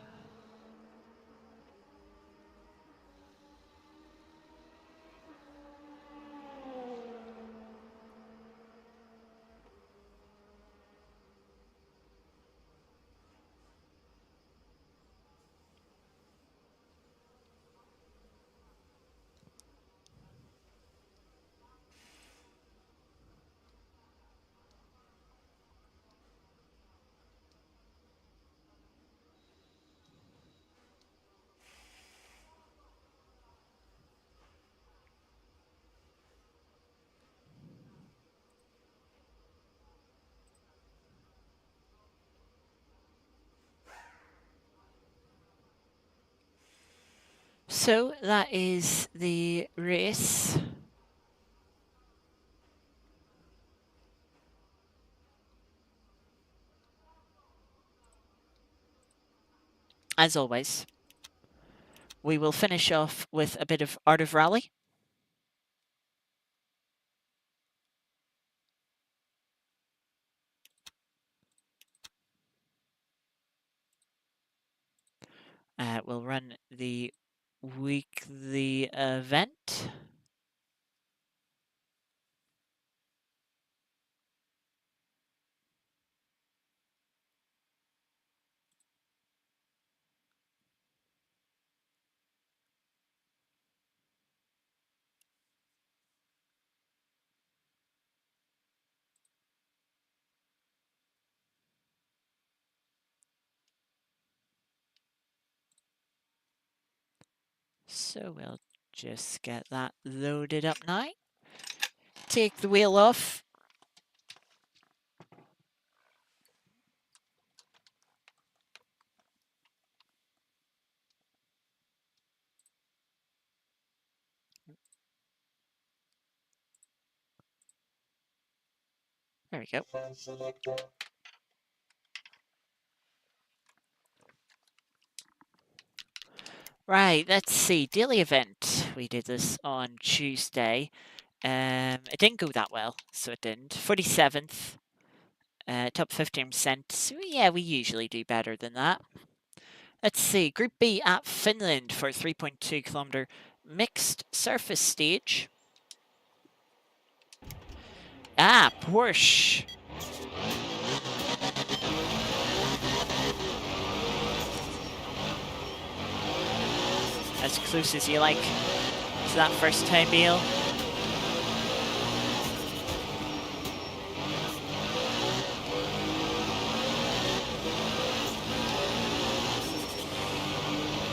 So that is the race. As always, we will finish off with a bit of Art of Rally. We'll run the weekly event. So we'll just get that loaded up now. Take the wheel off. There we go. Right, let's see. Daily event. We did this on Tuesday. It didn't go that well, so it didn't. 47th, top 15%. So yeah, we usually do better than that. Let's see. Group B at Finland for 3.2 kilometer mixed surface stage. Ah, Porsche. As close as you like to that first time, Beale.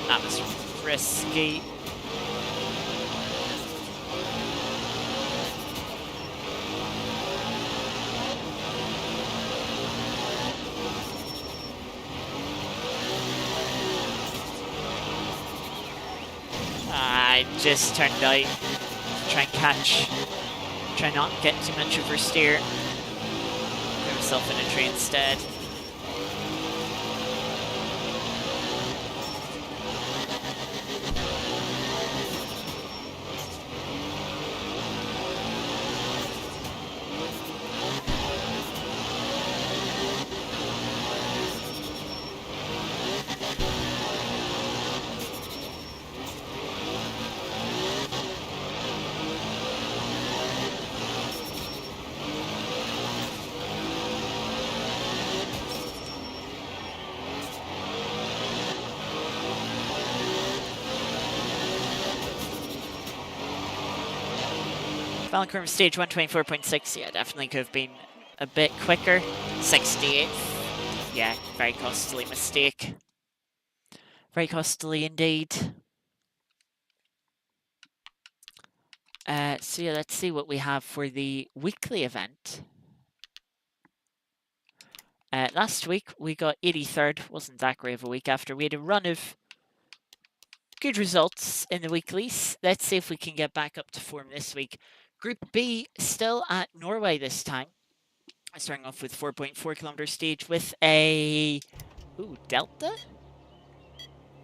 That was risky. I just turned out to try and catch, try not get too much oversteer. Put myself in a tree instead. Valkyrie stage 124.6, yeah, definitely could have been a bit quicker. 68th, yeah, very costly mistake. Very costly indeed. So yeah, let's see what we have for the weekly event. Last week we got 83rd, wasn't that great of a week after. We had a run of good results in the weeklies. Let's see if we can get back up to form this week. Group B still at Norway this time. Starting off with 4.4 kilometer stage with a Delta?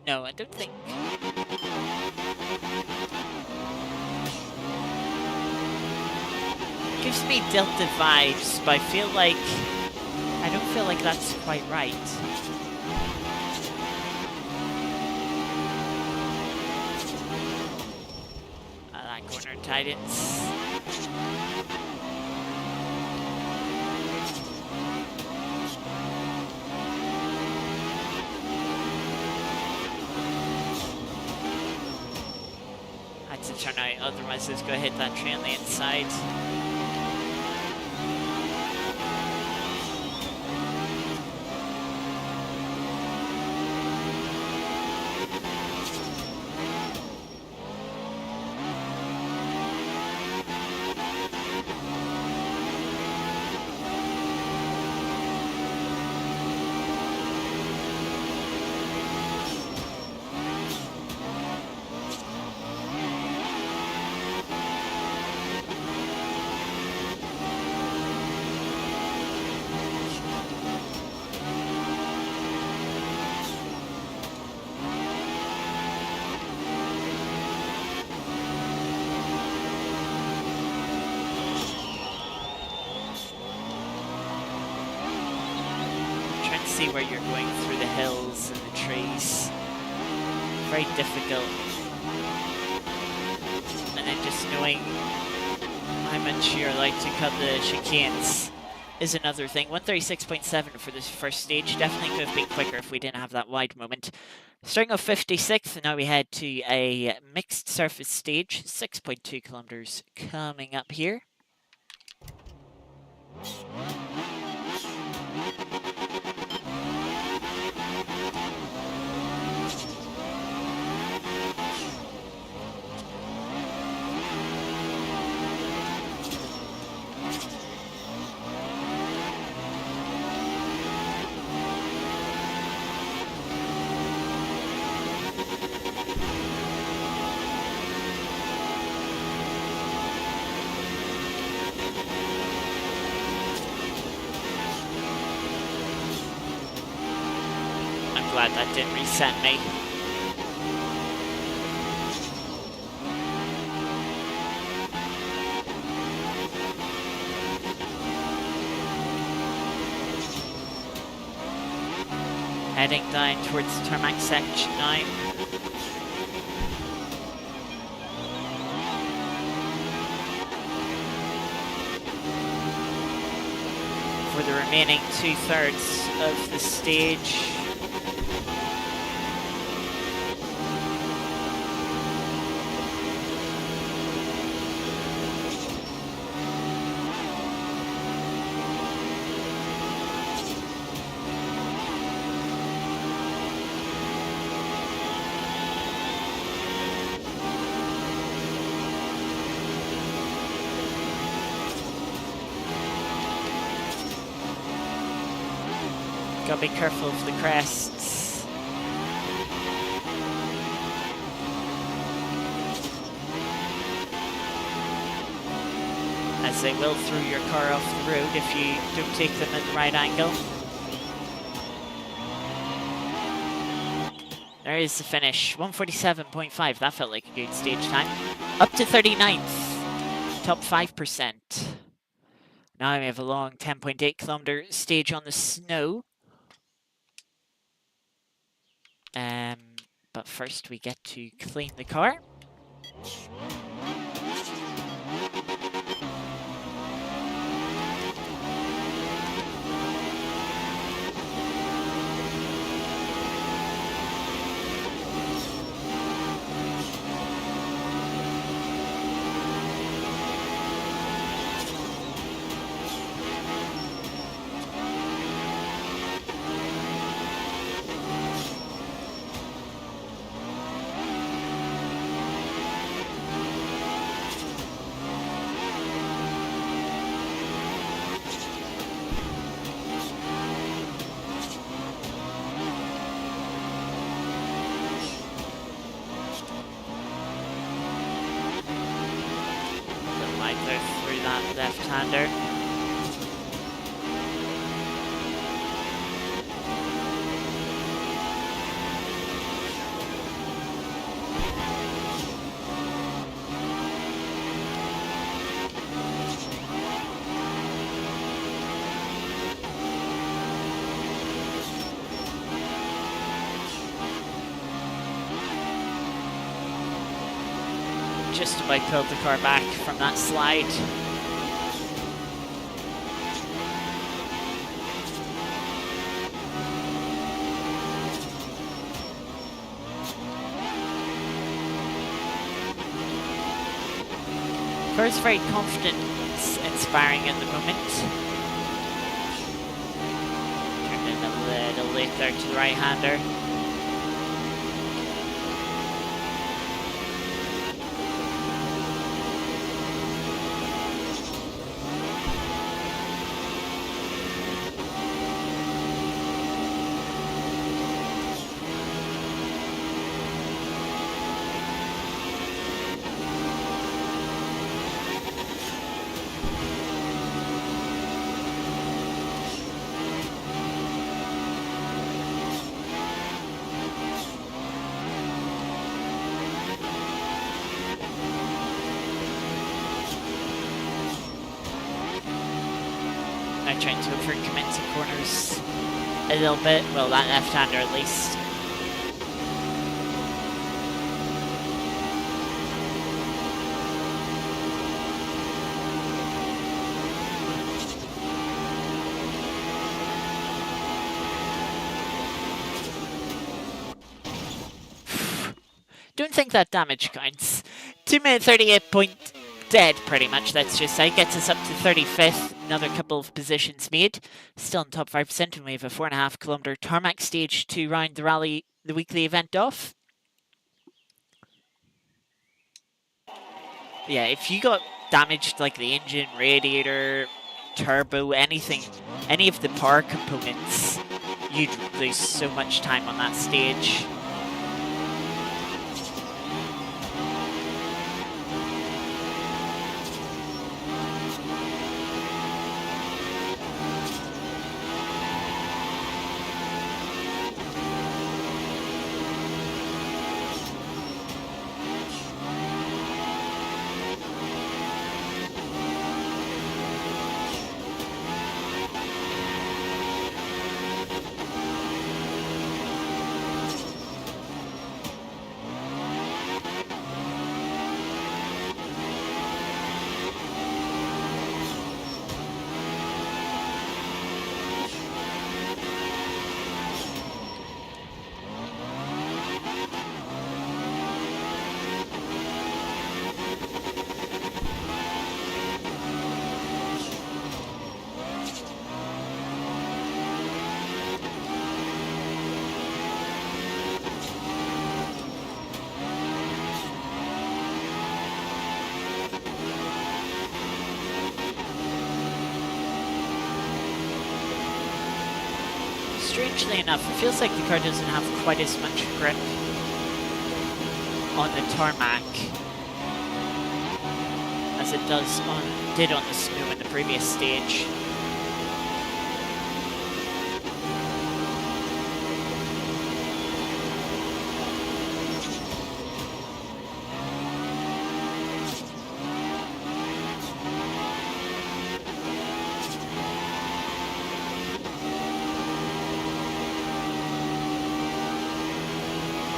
No, I don't think. Gives me Delta vibes, but I don't feel like that's quite right. That corner tightens. Had to turn out, otherwise it's going to hit that tree on the inside. See where you're going through the hills and the trees. Very difficult. And then just knowing how much you're like to cut the chicanes is another thing. 136.7 for this first stage. Definitely could have been quicker if we didn't have that wide moment. Starting off 56th, now we head to a mixed surface stage. 6.2 kilometers coming up here. Glad that didn't reset me. Heading down towards the tarmac section now. For the remaining 2/3 of the stage. Gotta be careful of the crests. As they will throw your car off the road if you don't take them at the right angle. There is the finish, 147.5. That felt like a good stage time. Up to 39th, top 5%. Now we have a long 10.8 kilometer stage on the snow. But first we get to clean the car. Through that left-hander. Just about pulled the car back from that slide. Car's very confident, inspiring at the moment. Turned in a little late there to the right-hander. Now trying to overcommit to corners a little bit. Well, that left-hander at least. Don't think that damage counts. 2 minute 38 point dead, pretty much, let's just say. Gets us up to 35th. Another couple of positions made. Still in top 5%, and we have a 4.5 kilometer tarmac stage to round the rally, the weekly event off. Yeah, if you got damaged like the engine, radiator, turbo, anything, any of the power components, you'd lose so much time on that stage. strangely enough, it feels like the car doesn't have quite as much grip on the tarmac as it did on the snow in the previous stage.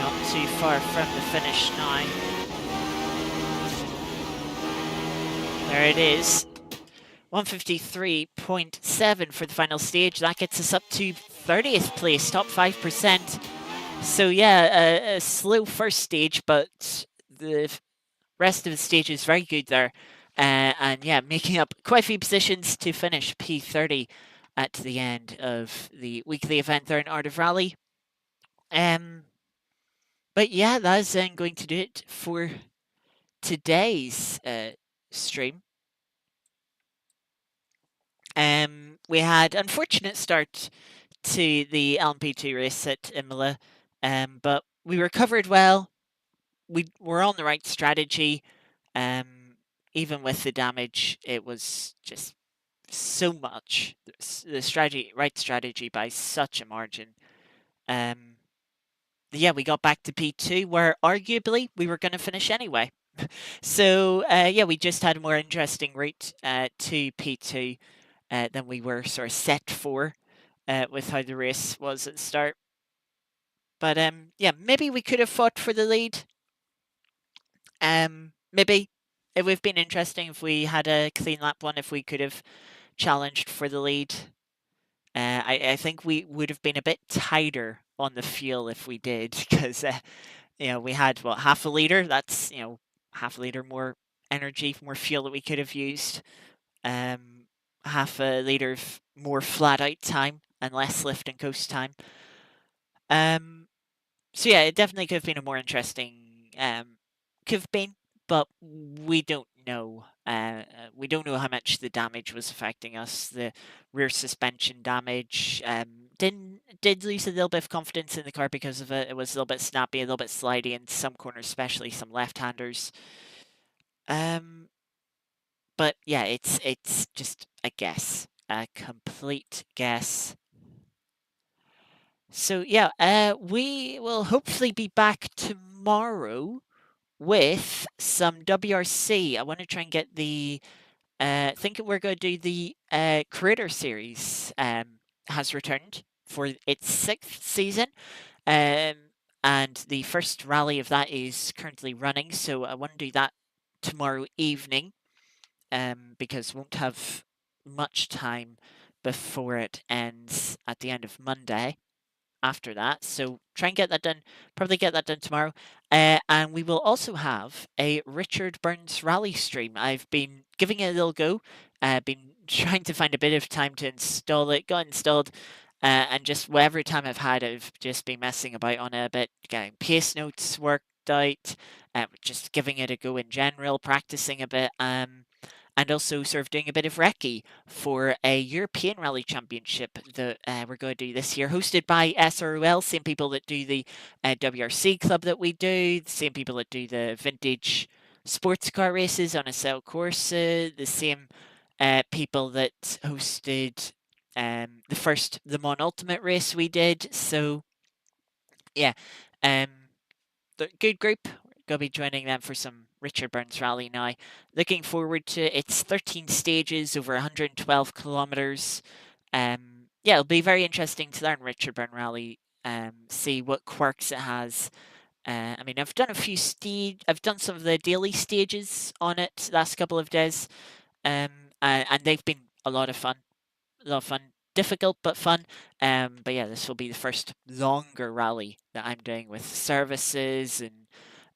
Not too far from the finish now. There it is. 153.7 for the final stage. That gets us up to 30th place, top 5%. So yeah, a slow first stage, but the rest of the stage is very good there. And yeah, making up quite a few positions to finish P30 at the end of the weekly event there in Art of Rally. But yeah, that is then going to do it for today's stream. We had unfortunate start to the LMP2 race at Imola, but we recovered well. We were on the right strategy. Even with the damage, it was just so much the right strategy by such a margin. Yeah, we got back to P2 where arguably we were going to finish anyway. So yeah, we just had a more interesting route to P2 than we were sort of set for with how the race was at the start. But yeah, maybe we could have fought for the lead. Maybe it would have been interesting if we had a clean lap one, if we could have challenged for the lead. I think we would have been a bit tighter on the fuel if we did, because we had half a liter. That's half a liter more energy, more fuel that we could have used. Half a liter of more flat out time and less lift and coast time. So yeah, it definitely could have been a more interesting. Could have been, but we don't know. We don't know how much the damage was affecting us. The rear suspension damage did lose a little bit of confidence in the car because of it. It was a little bit snappy, a little bit slidey in some corners, especially some left-handers. But yeah, it's just a guess, a complete guess. So yeah, we will hopefully be back tomorrow with some WRC. I want to try and get the. I think we're going to do the Creator Series. Has returned for its 6th season, and the first rally of that is currently running. So I want to do that tomorrow evening, because won't have much time before it ends at the end of Monday after that. So try and get that done, probably get that done tomorrow. And we will also have a Richard Burns rally stream. I've been giving it a little go, been trying to find a bit of time to install it, got installed. And just whatever time I've had, I've just been messing about on it a bit, getting pace notes worked out, just giving it a go in general, practicing a bit. And also sort of doing a bit of recce for a European Rally Championship that we're going to do this year, hosted by SROL, same people that do the WRC club that we do, the same people that do the vintage sports car races on a cell course, the same people that hosted the first Le Mans Ultimate race we did. So yeah, um, good group. Going to be joining them for some Richard Burns rally now. Looking forward to its 13 stages over 112 kilometers. Yeah, it'll be very interesting to learn Richard Burns rally. See what quirks it has. I mean, I've done I've done some of the daily stages on it last couple of days, and they've been a lot of fun. A lot of fun. Difficult but fun. But yeah, this will be the first longer rally that I'm doing with services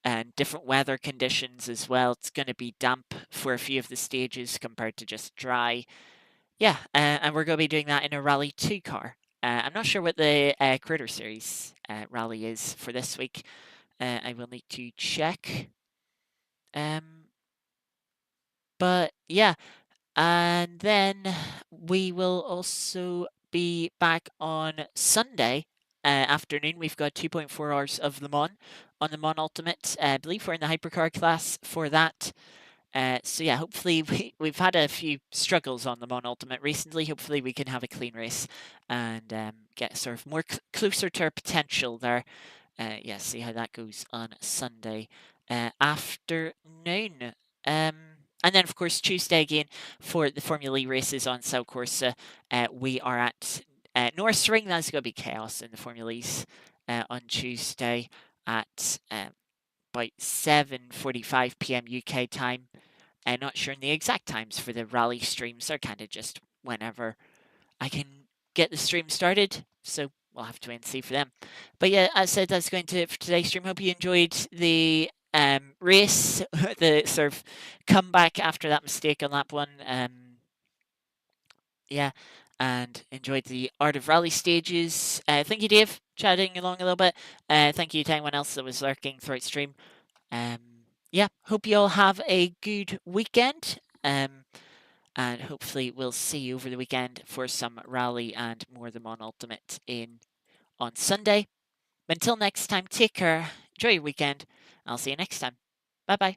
and different weather conditions as well. It's going to be damp for a few of the stages compared to just dry. Yeah, and we're going to be doing that in a Rally 2 car. I'm not sure what the Critter Series rally is for this week. I will need to check. But yeah, and then we will also be back on Sunday afternoon. We've got 2.4 hours of Le Mans on the Mon Ultimate. I believe we're in the hypercar class for that. So yeah, hopefully we've had a few struggles on the Mon Ultimate recently. Hopefully we can have a clean race and get sort of more closer to our potential there. Yeah, see how that goes on Sunday afternoon. Um, and then, of course, Tuesday again for the Formula E races on South Corsa. We are at Norris Ring. That's going to be chaos in the Formula E's on Tuesday at about 7:45 p.m. UK time. Not sure in the exact times for the rally streams. They're kind of just whenever I can get the stream started. So we'll have to wait and see for them. But yeah, as I said, that's going to it for today's stream. Hope you enjoyed the race, the sort of comeback after that mistake on lap one. Yeah, and enjoyed the Art of Rally stages. Thank you, Dave, chatting along a little bit. Thank you to anyone else that was lurking throughout stream. Um, yeah, hope you all have a good weekend. And hopefully we'll see you over the weekend for some rally and more of them on Ultimate in on Sunday. But until next time, take care, enjoy your weekend. I'll see you next time. Bye bye.